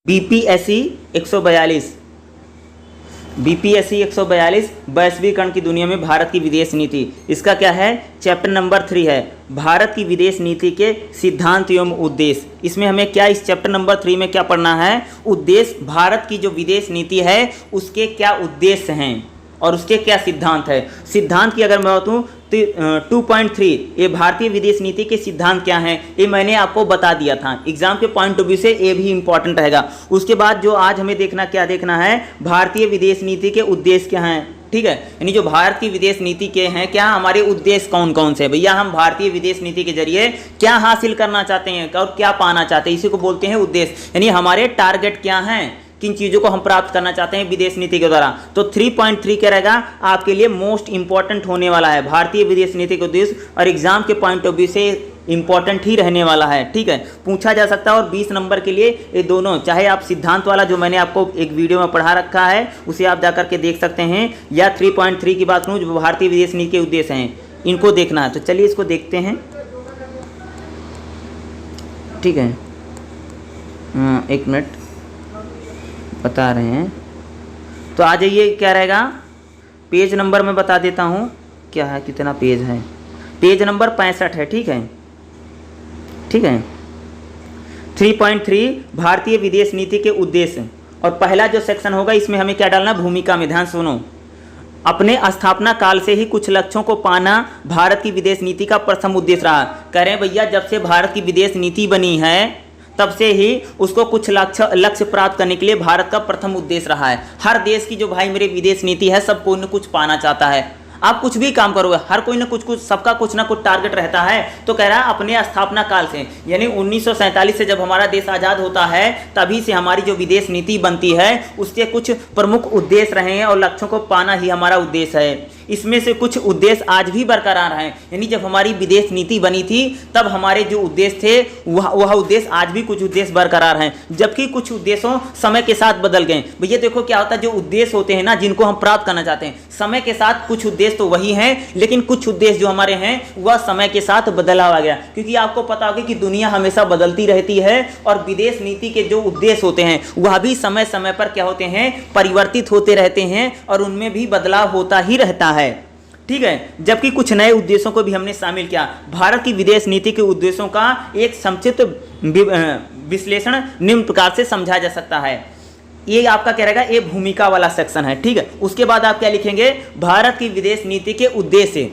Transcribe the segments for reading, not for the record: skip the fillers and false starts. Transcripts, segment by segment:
BPSC 142 BPSC 142 वैश्वीकरण की दुनिया में भारत की विदेश नीति, इसका क्या है, चैप्टर नंबर 3 है, भारत की विदेश नीति के सिद्धांत एवं उद्देश्य। इसमें हमें क्या, इस चैप्टर नंबर 3 में क्या पढ़ना है, उद्देश्य, भारत की जो विदेश नीति है उसके क्या उद्देश्य हैं और उसके क्या सिद्धांत है। सिद्धांत की अगर मैं बताऊँ तो 2.3 ये भारतीय विदेश नीति के सिद्धांत क्या हैं, ये मैंने आपको बता दिया था। एग्जाम के पॉइंट ऑफ व्यू से ये भी इंपॉर्टेंट रहेगा। उसके बाद जो आज हमें देखना, क्या देखना है, भारतीय विदेश नीति के उद्देश्य क्या हैं, ठीक है, यानी जो भारत की विदेश नीति के हैं, क्या हमारे उद्देश्य कौन कौन से, भैया हम भारतीय विदेश नीति के जरिए क्या हासिल करना चाहते हैं और क्या पाना चाहते हैं, इसी को बोलते हैं उद्देश्य, यानी हमारे टारगेट क्या हैं, किन चीज़ों को हम प्राप्त करना चाहते हैं विदेश नीति के द्वारा। तो 3.3 क्या रहेगा आपके लिए मोस्ट इंपॉर्टेंट होने वाला है, भारतीय विदेश नीति के उद्देश्य, और एग्जाम के पॉइंट ऑफ व्यू से इंपॉर्टेंट ही रहने वाला है, ठीक है, पूछा जा सकता है। और 20 नंबर के लिए ये दोनों, चाहे आप सिद्धांत वाला जो मैंने आपको एक वीडियो में पढ़ा रखा है उसे आप जाकर के देख सकते हैं, या 3.3 की बात करूँ जो भारतीय विदेश नीति के उद्देश्य हैं, इनको देखना है। तो चलिए इसको देखते हैं, ठीक है, एक मिनट बता रहे हैं। तो आ जाइए, क्या रहेगा, पेज नंबर मैं बता देता हूँ क्या है, कितना पेज है, पेज नंबर 65 है, ठीक है, ठीक है। 3.3 भारतीय विदेश नीति के उद्देश्य, और पहला जो सेक्शन होगा इसमें हमें क्या डालना, भूमिका में, ध्यान सुनो। अपने स्थापना काल से ही कुछ लक्ष्यों को पाना भारत की विदेश नीति का प्रथम उद्देश्य रहा। कह रहे हैं भैया जब से भारत की विदेश नीति बनी है तब से ही उसको कुछ लक्ष्य प्राप्त करने के लिए भारत का प्रथम उद्देश्य रहा है। हर देश की जो भाई मेरे विदेश नीति है, सब कोई न कुछ पाना चाहता है। आप कुछ भी काम करोगे, हर कोई ना कुछ सबका कुछ ना कुछ टारगेट रहता है। तो कह रहा है अपने स्थापना काल से, यानी 1947 से जब हमारा देश आज़ाद होता है तभी से हमारी जो विदेश नीति बनती है उसके कुछ प्रमुख उद्देश्य रहे हैं और लक्ष्यों को पाना ही हमारा उद्देश्य है। इसमें से कुछ उद्देश्य आज भी बरकरार हैं, यानी जब हमारी विदेश नीति बनी थी तब हमारे जो उद्देश्य थे वह उद्देश्य आज भी कुछ उद्देश्य बरकरार हैं, जबकि कुछ उद्देश्यों समय के साथ बदल गए। भैया देखो क्या होता है, जो उद्देश्य होते हैं ना जिनको हम प्राप्त करना चाहते हैं, समय के साथ कुछ उद्देश्य तो वही हैं, लेकिन कुछ उद्देश्य जो हमारे हैं वह समय के साथ बदलाव आ गया। क्योंकि आपको पता होगा कि दुनिया हमेशा बदलती रहती है और विदेश नीति के जो उद्देश्य होते हैं वह भी समय समय पर क्या होते हैं, परिवर्तित होते रहते हैं और उनमें भी बदलाव होता ही रहता है, ठीक है। जबकि कुछ नए उद्देश्यों को भी हमने शामिल किया। भारत की विदेश नीति के उद्देश्यों का एक संक्षिप्त विश्लेषण निम्न प्रकार से समझा जा सकता है। ये आपका क्या रहेगा, ये भूमिका वाला सेक्शन है, ठीक है। उसके बाद आप क्या लिखेंगे, भारत की विदेश नीति के उद्देश्य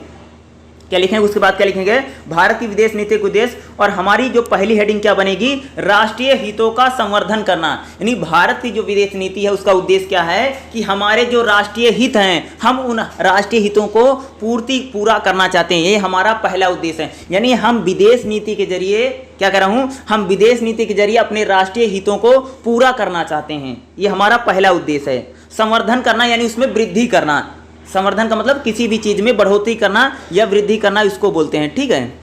क्या लिखेंगे, उसके बाद क्या लिखेंगे, भारत की विदेश नीति के उद्देश्य। और हमारी जो पहली हेडिंग क्या बनेगी, राष्ट्रीय हितों का संवर्धन करना। यानी भारत की जो विदेश नीति है उसका उद्देश्य क्या है कि हमारे जो राष्ट्रीय हित हैं हम उन राष्ट्रीय हितों को पूरा करना चाहते हैं, ये हमारा पहला उद्देश्य है। यानी हम विदेश नीति के जरिए क्या कर रहा हूं, हम विदेश नीति के जरिए अपने राष्ट्रीय हितों को पूरा करना चाहते हैं, ये हमारा पहला उद्देश्य है। संवर्धन करना यानी उसमें वृद्धि करना, संवर्धन का मतलब किसी भी चीज में बढ़ोतरी करना या वृद्धि करना, इसको बोलते हैं, ठीक है।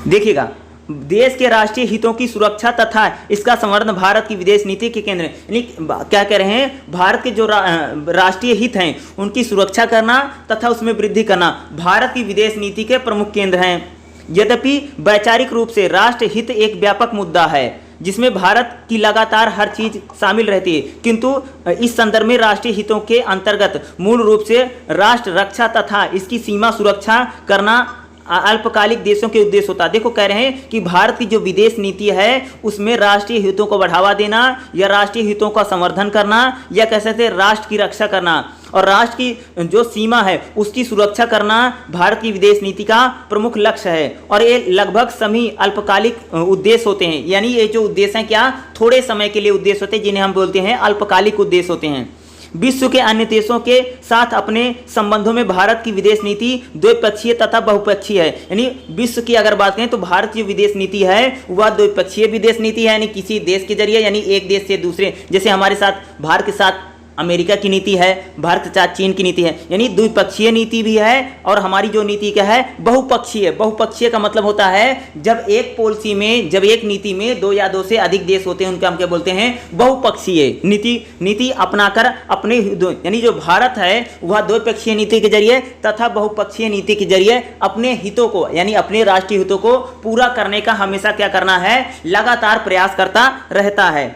देखिएगा, देश के राष्ट्रीय हितों की सुरक्षा तथा इसका संवर्धन भारत की विदेश नीति के केंद्र, यानी क्या कह रहे हैं, भारत के जो राष्ट्रीय हित हैं उनकी सुरक्षा करना तथा उसमें वृद्धि करना भारत की विदेश नीति के प्रमुख केंद्र हैं। यद्यपि वैचारिक रूप से राष्ट्र हित एक व्यापक मुद्दा है जिसमें भारत की लगातार हर चीज शामिल रहती है, किंतु इस संदर्भ में राष्ट्रीय हितों के अंतर्गत मूल रूप से राष्ट्र रक्षा तथा इसकी सीमा सुरक्षा करना अल्पकालिक देशों के उद्देश्य होता है। देखो कह रहे हैं कि भारत की जो विदेश नीति है उसमें राष्ट्रीय हितों को बढ़ावा देना या राष्ट्रीय हितों का संवर्धन करना या कह सकते हैं राष्ट्र की रक्षा करना और राष्ट्र की जो सीमा है उसकी सुरक्षा करना भारत की विदेश नीति का प्रमुख लक्ष्य है। और ये लगभग सभी अल्पकालिक उद्देश्य होते हैं, यानी ये जो उद्देश्य हैं क्या थोड़े समय के लिए उद्देश्य होते हैं जिन्हें हम बोलते हैं अल्पकालिक उद्देश्य होते हैं। विश्व के अन्य देशों के साथ अपने संबंधों में भारत की विदेश नीति द्विपक्षीय तथा बहुपक्षीय है। यानी विश्व की अगर बात करें तो भारत की विदेश नीति है वह द्विपक्षीय विदेश नीति है, यानी किसी देश के जरिए, यानी एक देश से दूसरे, जैसे हमारे साथ भारत के साथ अमेरिका की नीति है, भारत के साथ चीन की नीति है, यानी द्विपक्षीय नीति भी है। और हमारी जो नीति क्या है, बहुपक्षीय। बहुपक्षीय का मतलब होता है जब एक पॉलिसी में, जब एक नीति में दो या दो से अधिक देश होते हैं उनका हम क्या बोलते हैं, बहुपक्षीय नीति अपनाकर अपने, यानी जो भारत है वह द्विपक्षीय नीति के जरिए तथा बहुपक्षीय नीति के जरिए अपने हितों को, यानी अपने राष्ट्रीय हितों को पूरा करने का हमेशा क्या करना है, लगातार प्रयास करता रहता है।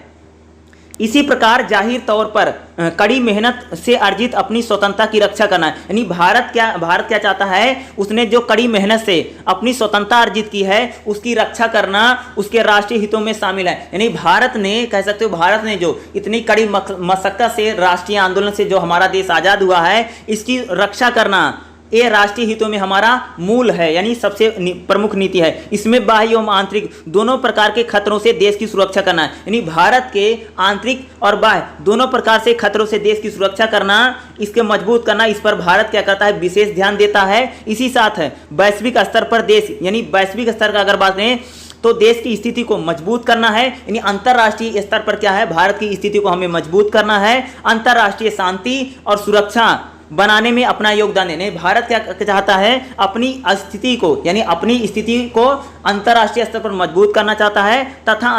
इसी प्रकार जाहिर तौर पर कड़ी मेहनत से अर्जित अपनी स्वतंत्रता की रक्षा करना। यानी भारत क्या चाहता है, उसने जो कड़ी मेहनत से अपनी स्वतंत्रता अर्जित की है उसकी रक्षा करना उसके राष्ट्रीय हितों में शामिल है। यानी भारत ने, कह सकते हो भारत ने जो इतनी कड़ी मशक्कत से राष्ट्रीय आंदोलन से जो हमारा देश आज़ाद हुआ है, इसकी रक्षा करना ये राष्ट्रीय हितों में हमारा मूल है, यानी सबसे प्रमुख नीति है। इसमें बाह्य एवं आंतरिक दोनों प्रकार के खतरों से देश की सुरक्षा करना है। यानी भारत के आंतरिक और बाह्य दोनों प्रकार से खतरों से देश की सुरक्षा करना, इसके मजबूत करना, इस पर भारत क्या करता है, विशेष ध्यान देता है। इसी साथ वैश्विक स्तर पर देश, यानी वैश्विक स्तर का अगर बात करें तो देश की स्थिति को मजबूत करना है। यानी अंतर्राष्ट्रीय स्तर पर क्या है, भारत की स्थिति को हमें मजबूत करना है, अंतर्राष्ट्रीय शांति और सुरक्षा बनाने में अपना योगदान देने। भारत क्या चाहता है, अपनी स्थिति को, यानी अपनी स्थिति को अंतर्राष्ट्रीय स्तर पर मजबूत करना चाहता है तथा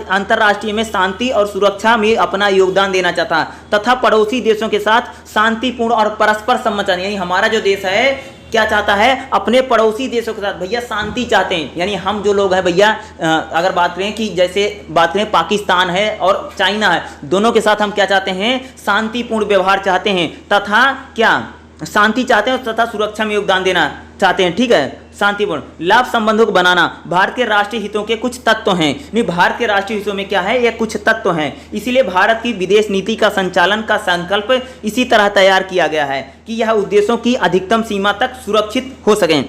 अंतर्राष्ट्रीय में शांति और सुरक्षा में अपना योगदान देना चाहता है तथा पड़ोसी देशों के साथ शांतिपूर्ण और परस्पर सम्मत, यानी हमारा जो देश है क्या चाहता है, अपने पड़ोसी देशों के साथ भैया शांति चाहते हैं। यानी हम जो लोग हैं भैया, अगर बात करें कि जैसे बात करें पाकिस्तान है और चाइना है, दोनों के साथ हम क्या चाहते हैं, शांतिपूर्ण व्यवहार चाहते हैं तथा क्या शांति चाहते हैं तथा सुरक्षा में योगदान देना चाहते हैं। ठीक है, शांतिपूर्ण लाभ संबंधों को बनाना भारत के राष्ट्रीय हितों के कुछ तत्व हैं। नहीं, भारत के राष्ट्रीय हितों में क्या है, ये कुछ तत्व हैं। इसीलिए भारत की विदेश नीति का संचालन का संकल्प इसी तरह तैयार किया गया है कि यह उद्देश्यों की अधिकतम सीमा तक सुरक्षित हो सकें।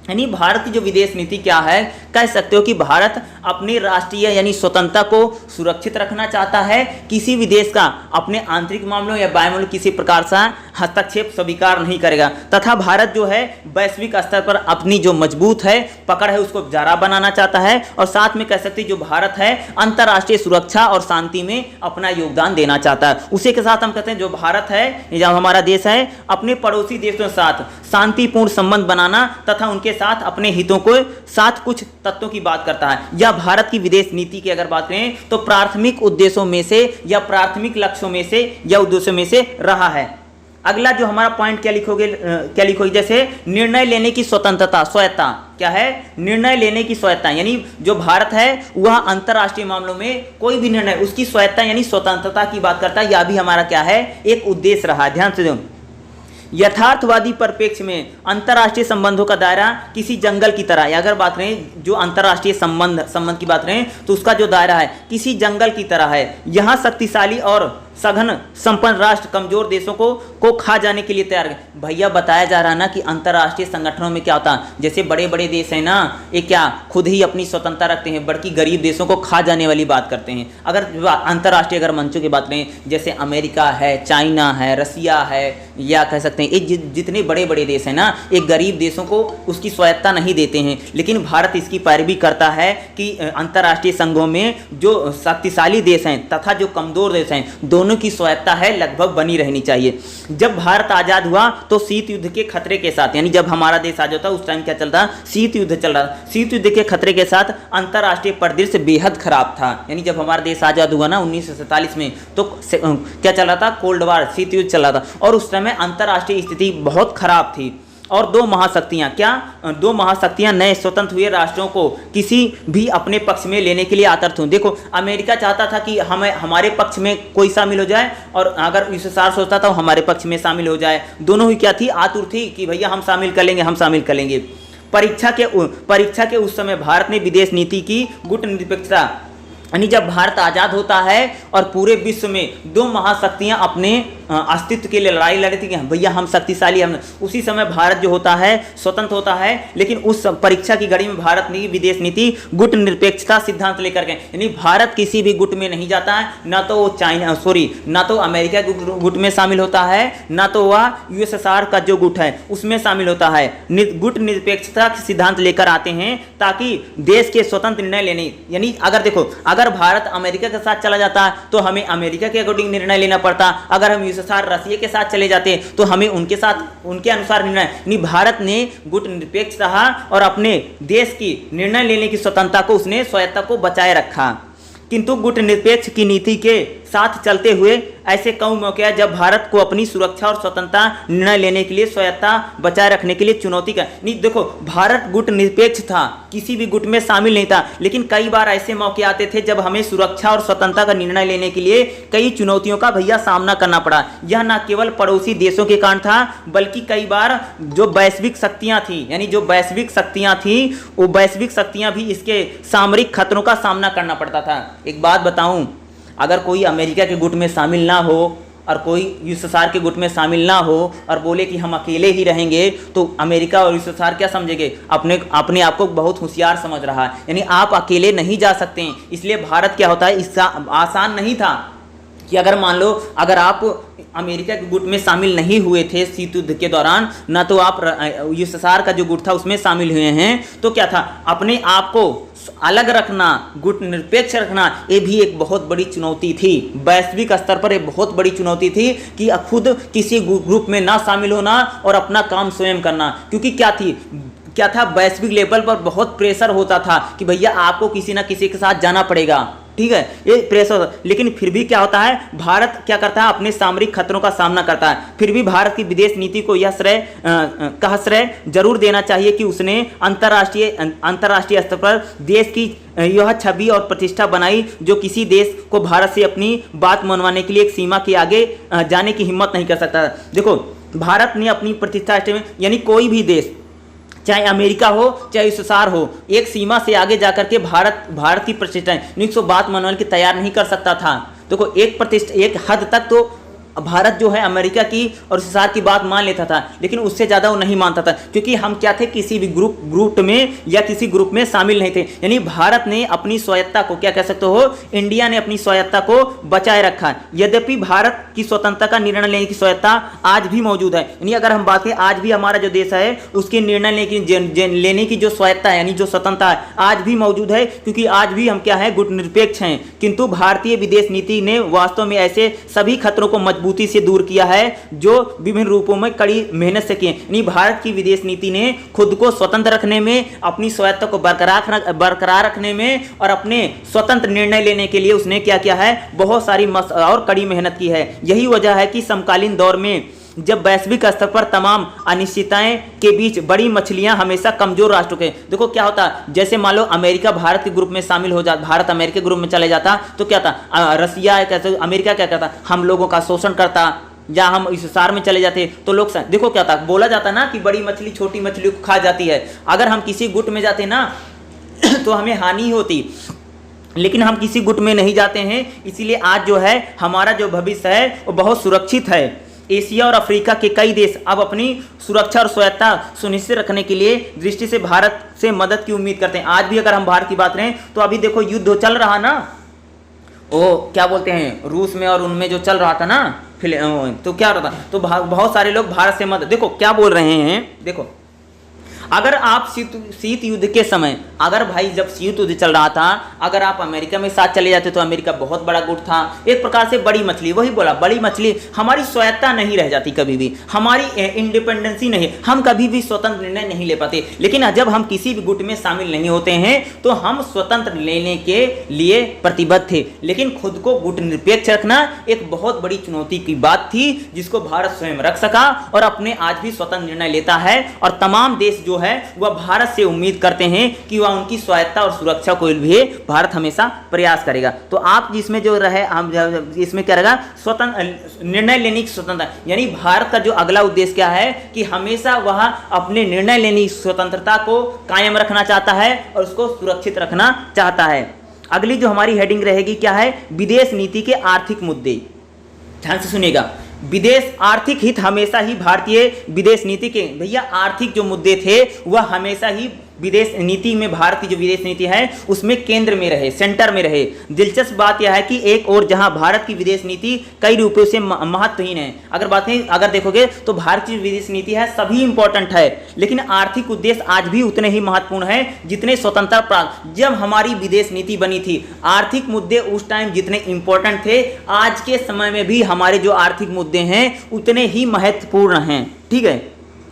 यानी भारत की जो विदेश नीति क्या है, कह सकते हो कि भारत अपनी राष्ट्रीय यानी स्वतंत्रता को सुरक्षित रखना चाहता है, किसी भी देश का अपने आंतरिक मामलों या बाह्य मामलों किसी प्रकार से हस्तक्षेप स्वीकार नहीं करेगा तथा भारत जो है वैश्विक स्तर पर अपनी जो मजबूत है पकड़ है उसको जारा बनाना चाहता है और साथ में कह सकते हैं जो भारत है अंतर्राष्ट्रीय सुरक्षा और शांति में अपना योगदान देना चाहता है। उसी के साथ हम कहते हैं जो भारत है, जो हमारा देश है, अपने पड़ोसी देशों के साथ शांतिपूर्ण संबंध बनाना तथा उनके साथ अपने हितों को साथ कुछ तत्वों की बात करता है। या भारत की विदेश नीति की अगर बात करें तो प्राथमिक उद्देश्यों में से या प्राथमिक लक्ष्यों में से या उद्देश्यों में से रहा है। अगला जो हमारा पॉइंट क्या लिखोगे, जैसे निर्णय लेने की स्वतंत्रता, स्वायत्ता क्या है, निर्णय लेने की स्वायत्ता, यानी जो भारत है वह अंतर्राष्ट्रीय मामलों में कोई भी निर्णय उसकी स्वायत्ता यानी स्वतंत्रता की बात करता है। यह भी हमारा क्या है, एक उद्देश्य रहा। ध्यान से दो, यथार्थवादी परिप्रेक्ष्य में अंतर्राष्ट्रीय संबंधों का दायरा किसी जंगल की तरह है। अगर बात करें जो अंतर्राष्ट्रीय संबंध की बात करें तो उसका जो दायरा है किसी जंगल की तरह है। यहाँ शक्तिशाली और सघन संपन्न राष्ट्र कमजोर देशों को खा जाने के लिए तैयार है। भैया बताया जा रहा है ना कि अंतर्राष्ट्रीय संगठनों में क्या होता है, जैसे बड़े बड़े देश हैं ना, ये क्या खुद ही अपनी स्वतंत्रता रखते हैं, बल्कि गरीब देशों को खा जाने वाली बात करते हैं। अगर अंतर्राष्ट्रीय अगर मंचों की बात करें, जैसे अमेरिका है, चाइना है, रसिया है, या कह सकते हैं ये जितने बड़े बड़े देश हैं ना, एक गरीब देशों को उसकी स्वायत्ता नहीं देते हैं। लेकिन भारत इसकी पैरवी करता है कि अंतर्राष्ट्रीय संघों में जो शक्तिशाली देश हैं तथा जो कमजोर देश हैं दोनों की स्वायत्ता है लगभग बनी रहनी चाहिए। जब भारत आजाद हुआ तो शीत युद्ध के खतरे के साथ, यानी जब हमारा देश आजाद था उस टाइम क्या चलता, शीत युद्ध चल रहा। शीत युद्ध के खतरे के साथ अंतर्राष्ट्रीय परिदृश्य बेहद खराब था। यानी जब हमारा देश आजाद हुआ ना 1947 में तो क्या चल रहा था, कोल्ड वार, शीत युद्ध चल रहा था और उस समय अंतर्राष्ट्रीय स्थिति बहुत खराब थी। और दो महाशक्तियां नए स्वतंत्र हुए राष्ट्रों को किसी भी अपने पक्ष में लेने के लिए आतुर थी। देखो, अमेरिका चाहता था कि हमारे पक्ष में कोई शामिल हो जाए और अगर यूएसएसआर सोचता था हमारे पक्ष में शामिल हो जाए। दोनों ही क्या थी, आतुर थी कि भैया हम शामिल कर लेंगे। परीक्षा के उस समय भारत ने विदेश नीति की गुट निरपेक्षता, यानी जब भारत आजाद होता है और पूरे विश्व में दो महाशक्तियां अपने अस्तित्व के लिए लड़ाई लड़ी थी कि भैया हम शक्तिशाली, हम उसी समय भारत जो होता है स्वतंत्र होता है। लेकिन उस परीक्षा की घड़ी में भारत ने विदेश नीति गुट निरपेक्षता सिद्धांत लेकर गए, यानी भारत किसी भी गुट में नहीं जाता है, ना तो वो ना तो अमेरिका के गुट में शामिल होता है, ना तो वह यूएसएसआर का जो गुट है उसमें शामिल होता है। गुट निरपेक्षता सिद्धांत लेकर आते हैं ताकि देश के स्वतंत्र निर्णय लेने, यानी अगर देखो अगर भारत अमेरिका के साथ चला जाता तो हमें अमेरिका के अकॉर्डिंग निर्णय लेना पड़ता, अगर हम यूएसएसआर रसिया के साथ चले जाते तो हमें उनके अनुसार निर्णय। नहीं, भारत ने गुट निरपेक्ष रहा और अपने देश की निर्णय लेने की स्वतंत्रता को, उसने स्वायत्ता को बचाए रखा। किंतु गुट निरपेक्ष की नीति के साथ चलते हुए ऐसे कई मौके आए जब भारत को अपनी सुरक्षा और स्वतंत्रता निर्णय लेने के लिए स्वायत्तता बचाए रखने के लिए चुनौती का नहीं। देखो, भारत गुट निरपेक्ष था, किसी भी गुट में शामिल नहीं था, लेकिन कई बार ऐसे मौके आते थे जब हमें सुरक्षा और स्वतंत्रता का निर्णय लेने के लिए कई चुनौतियों का भैया सामना करना पड़ा। यह न केवल पड़ोसी देशों के कारण था, बल्कि कई बार जो वैश्विक शक्तियां थी, यानी जो वैश्विक शक्तियां थी, वो वैश्विक शक्तियां भी इसके सामरिक खतरों का सामना करना पड़ता था। एक बात बताऊं, अगर कोई अमेरिका के गुट में शामिल ना हो और कोई यूएसएसआर के गुट में शामिल ना हो और बोले कि हम अकेले ही रहेंगे, तो अमेरिका और यूएसएसआर क्या समझेंगे? अपने आप को बहुत होशियार समझ रहा है, यानी आप अकेले नहीं जा सकते हैं। इसलिए भारत क्या होता है, इसका आसान नहीं था कि अगर मान लो अगर आप अमेरिका के गुट में शामिल नहीं हुए थे शीत युद्ध के दौरान, ना तो आप यूएसएसआर का जो गुट था उसमें शामिल हुए हैं, तो क्या था, अपने आप को अलग रखना, गुट निरपेक्ष रखना, ये भी एक बहुत बड़ी चुनौती थी। वैश्विक स्तर पर एक बहुत बड़ी चुनौती थी कि खुद किसी ग्रुप में ना शामिल होना और अपना काम स्वयं करना। क्योंकि क्या था, वैश्विक लेवल पर बहुत प्रेशर होता था कि भैया आपको किसी ना किसी के साथ जाना पड़ेगा, ठीक है, ये प्रेशर। लेकिन फिर भी क्या होता है, भारत क्या करता है, अपने सामरिक खतरों का सामना करता है। फिर भी भारत की विदेश नीति को यह श्रेय जरूर देना चाहिए कि उसने अंतर्राष्ट्रीय स्तर पर देश की यह छवि और प्रतिष्ठा बनाई, जो किसी देश को भारत से अपनी बात मनवाने के लिए एक सीमा के आगे जाने की हिम्मत नहीं कर सकता। देखो, भारत ने अपनी प्रतिष्ठा, यानी कोई भी देश, चाहे अमेरिका हो चाहे यूएसएसआर हो, एक सीमा से आगे जाकर के भारत की प्रतिष्ठा बात मनवाने की तैयार नहीं कर सकता था। देखो, एक हद तक तो भारत जो है अमेरिका की और यूएसएसआर की बात मान लेता था, लेकिन उससे ज़्यादा वो नहीं मानता था, क्योंकि हम क्या थे, किसी भी ग्रुप में या किसी ग्रुप में शामिल नहीं थे। यानी भारत ने अपनी स्वायत्तता को, क्या कह सकते हो, इंडिया ने अपनी स्वायत्तता को बचाए रखा। यद्यपि भारत की स्वतंत्रता का निर्णय लेने की स्वायत्तता आज भी मौजूद है। यानी अगर हम बात करें, आज भी हमारा जो देश है उसके निर्णय लेने की जो स्वायत्तता है, यानी जो स्वतंत्रता है, आज भी मौजूद है, क्योंकि आज भी हम क्या है, गुट निरपेक्ष हैं। किंतु भारतीय विदेश नीति ने वास्तव में ऐसे सभी खतरों को मजबूती से दूर किया है जो विभिन्न रूपों में कड़ी मेहनत से किए। यानी भारत की विदेश नीति ने खुद को स्वतंत्र रखने में, अपनी स्वायत्तता को बरकरार रखने में और अपने स्वतंत्र निर्णय लेने के लिए उसने क्या किया है, बहुत सारी और कड़ी मेहनत की है। यही वजह है कि समकालीन दौर में जब वैश्विक स्तर पर तमाम अनिश्चितताएं के बीच बड़ी मछलियां हमेशा कमजोर राष्ट्रों के, देखो क्या होता, जैसे मान लो अमेरिका भारत के ग्रुप में शामिल हो जाता, भारत अमेरिका ग्रुप में चले जाता, तो क्या था, रसिया कैसे, अमेरिका क्या करता, हम लोगों का शोषण करता, या हम यूएसएसआर में चले जाते तो लोग, देखो क्या था, बोला जाता ना कि बड़ी मछली छोटी मछली को खा जाती है। अगर हम किसी गुट में जाते ना तो हमें हानि होती, लेकिन हम किसी गुट में नहीं जाते हैं, इसीलिए आज जो है हमारा जो भविष्य है वो बहुत सुरक्षित है। एशिया और अफ्रीका के कई देश अब अपनी सुरक्षा और स्वायत्तता सुनिश्चित रखने के लिए दृष्टि से भारत से मदद की उम्मीद करते हैं। आज भी अगर हम भारत की बात करें तो अभी देखो युद्ध चल रहा ना, वो क्या बोलते हैं, रूस में और उनमें जो चल रहा था ना, तो क्या रहा था, तो बहुत सारे लोग भारत से मदद, देखो क्या बोल रहे हैं, देखो अगर आप शीत युद्ध के समय, अगर भाई जब शीत युद्ध चल रहा था, अगर आप अमेरिका में साथ चले जाते तो अमेरिका बहुत बड़ा गुट था, एक प्रकार से बड़ी मछली, वही बोला बड़ी मछली, हमारी स्वायत्तता नहीं रह जाती, कभी भी हमारी इंडिपेंडेंसी नहीं, हम कभी भी स्वतंत्र निर्णय नहीं ले पाते। लेकिन जब हम किसी भी गुट में शामिल नहीं होते हैं तो हम स्वतंत्र लेने के लिए प्रतिबद्ध थे, लेकिन खुद को गुट निरपेक्ष रखना एक बहुत बड़ी चुनौती की बात थी, जिसको भारत स्वयं रख सका और अपने आज भी स्वतंत्र निर्णय लेता है। और तमाम देश जो है वह भारत से उम्मीद करते हैं कि वह उनकी स्वायत्तता और सुरक्षा को भी भारत हमेशा प्रयास करेगा। तो आप जिसमें जो रहे, हम इसमें क्या रहेगा, स्वतंत्र निर्णय लेने की स्वतंत्रता, यानी भारत का जो अगला उद्देश्य क्या है कि हमेशा वह अपने निर्णय लेने की स्वतंत्रता को कायम रखना चाहता है और उसको सुरक्षित रखना चाहता है। अगली जो हमारी हेडिंग रहेगी क्या है, विदेश नीति के आर्थिक मुद्दे। ध्यान से सुनिएगा, विदेश आर्थिक हित हमेशा ही भारतीय विदेश नीति के, भैया आर्थिक जो मुद्दे थे वह हमेशा ही विदेश नीति में, भारत की जो विदेश नीति है उसमें केंद्र में रहे, सेंटर में रहे। दिलचस्प बात यह है कि एक और जहां भारत की विदेश नीति कई रूपों से महत्वहीन है, अगर देखोगे तो भारत की विदेश नीति है सभी इंपॉर्टेंट है, लेकिन आर्थिक उद्देश्य आज भी उतने ही महत्वपूर्ण है जितने स्वतंत्रता जब हमारी विदेश नीति बनी थी। आर्थिक मुद्दे उस टाइम जितने इंपॉर्टेंट थे, आज के समय में भी हमारे जो आर्थिक मुद्दे हैं उतने ही महत्वपूर्ण हैं। ठीक है,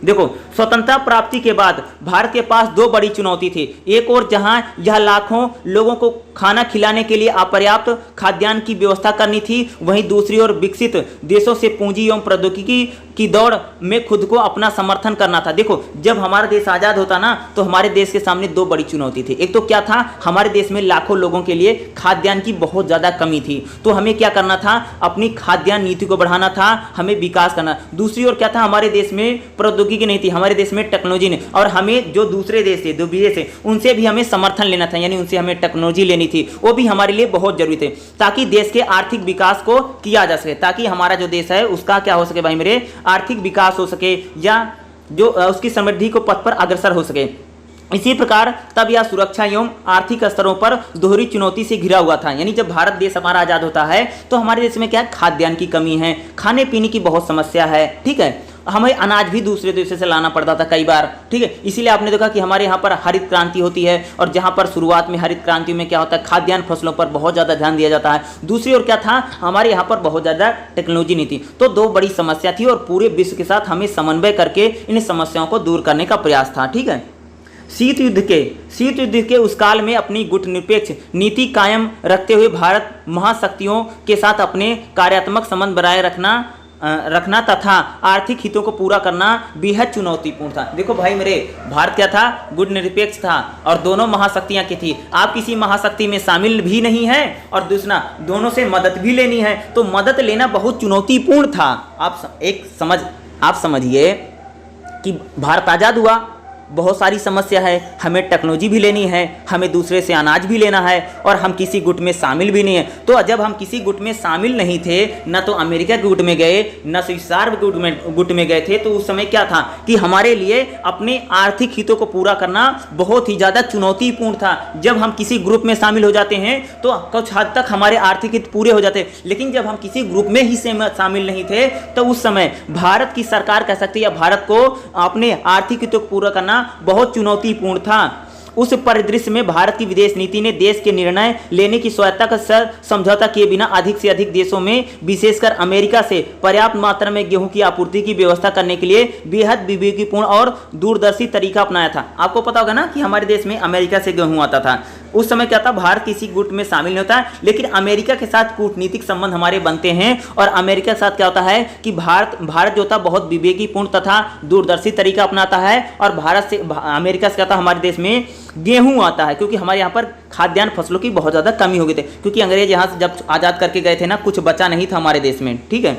देखो स्वतंत्रता प्राप्ति के बाद भारत के पास दो बड़ी चुनौती थी। एक और जहां यह लाखों लोगों को खाना खिलाने के लिए अपर्याप्त खाद्यान्न की व्यवस्था करनी थी, वहीं दूसरी ओर विकसित देशों से पूंजी एवं प्रौद्योगिकी की दौड़ में खुद को अपना समर्थन करना था। देखो, जब हमारा देश आज़ाद होता ना, तो हमारे देश के सामने दो बड़ी चुनौती थी। एक तो क्या था, हमारे देश में लाखों लोगों के लिए खाद्यान्न की बहुत ज़्यादा कमी थी, तो हमें क्या करना था, अपनी खाद्यान्न नीति को बढ़ाना था, हमें विकास करना। दूसरी ओर क्या था, हमारे देश में प्रौद्योगिकी नहीं थी, हमारे देश में टेक्नोलॉजी नहीं, और हमें जो दूसरे देश थे, जो विदेश थे, उनसे भी हमें समर्थन लेना था, यानी उनसे हमें टेक्नोलॉजी लेनी थी, वो भी हमारे लिए बहुत जरूरी थे, ताकि देश के आर्थिक विकास को किया जा सके, ताकि हमारा जो देश है उसका क्या हो सके भाई मेरे, आर्थिक विकास हो सके, या जो उसकी समृद्धि को पथ पर अग्रसर हो सके। इसी प्रकार तब यह सुरक्षा एवं आर्थिक स्तरों पर दोहरी चुनौती से घिरा हुआ था। यानी जब भारत देश हमारा आज़ाद होता है तो हमारे देश में क्या है, खाद्यान्न की कमी है, खाने पीने की बहुत समस्या है, ठीक है, हमें अनाज भी दूसरे देशों से लाना पड़ता था कई बार, ठीक है। इसीलिए आपने देखा कि हमारे यहाँ पर हरित क्रांति होती है, और जहाँ पर शुरुआत में हरित क्रांति में क्या होता है, खाद्यान्न फसलों पर बहुत ज़्यादा ध्यान दिया जाता है। दूसरी ओर क्या था, हमारे यहाँ पर बहुत ज़्यादा टेक्नोलॉजी नहीं थी। तो दो बड़ी समस्या थी, और पूरे विश्व के साथ हमें समन्वय करके इन समस्याओं को दूर करने का प्रयास था, ठीक है। शीत युद्ध के उस काल में अपनी गुटनिरपेक्ष नीति कायम रखते हुए भारत महाशक्तियों के साथ अपने कार्यात्मक संबंध बनाए रखना तथा आर्थिक हितों को पूरा करना बेहद चुनौतीपूर्ण था। देखो भाई मेरे, भारत क्या था, गुटनिरपेक्ष था, और दोनों महाशक्तियां की थी। आप किसी महाशक्ति में शामिल भी नहीं है, और दूसरा दोनों से मदद भी लेनी है, तो मदद लेना बहुत चुनौतीपूर्ण था। आप समझिए कि भारत आज़ाद हुआ, बहुत सारी समस्या है, हमें टेक्नोलॉजी भी लेनी है, हमें दूसरे से अनाज भी लेना है, और हम किसी गुट में शामिल भी नहीं है। तो जब हम किसी गुट में शामिल नहीं थे, न तो अमेरिका के गुट में गए, न स्वीकार गुट में गए थे, तो उस समय क्या था कि हमारे लिए अपने आर्थिक हितों को पूरा करना बहुत ही ज़्यादा चुनौतीपूर्ण था। जब हम किसी ग्रुप में शामिल हो जाते हैं तो कुछ हद तक हमारे आर्थिक हित पूरे हो जाते हैं, लेकिन जब हम किसी ग्रुप में ही शामिल नहीं थे, तो उस समय भारत की सरकार कह सकती है, या भारत को अपने आर्थिक हितों को पूरा करना बहुत चुनौतीपूर्ण था। उस परिदृश्य में भारत की विदेश नीति ने देश के निर्णय लेने की स्वायत्तता का समझौता किए बिना अधिक से अधिक देशों में, विशेषकर अमेरिका से पर्याप्त मात्रा में गेहूं की आपूर्ति की व्यवस्था करने के लिए बेहद विवेकीपूर्ण और दूरदर्शी तरीका अपनाया था। आपको पता होगा ना कि हमारे देश में अमेरिका से गेहूं आता था। उस समय क्या था, भारत किसी गुट में शामिल नहीं होता है, लेकिन अमेरिका के साथ कूटनीतिक संबंध हमारे बनते हैं, और अमेरिका के साथ क्या होता है कि भारत जो होता है बहुत विवेकीपूर्ण तथा दूरदर्शी तरीका अपनाता है, और अमेरिका से क्या होता है, हमारे देश में गेहूं आता है, क्योंकि हमारे यहाँ पर खाद्यान्न फसलों की बहुत ज़्यादा कमी हो गई थी, क्योंकि अंग्रेज यहाँ से जब आज़ाद करके गए थे ना, कुछ बचा नहीं था हमारे देश में, ठीक है,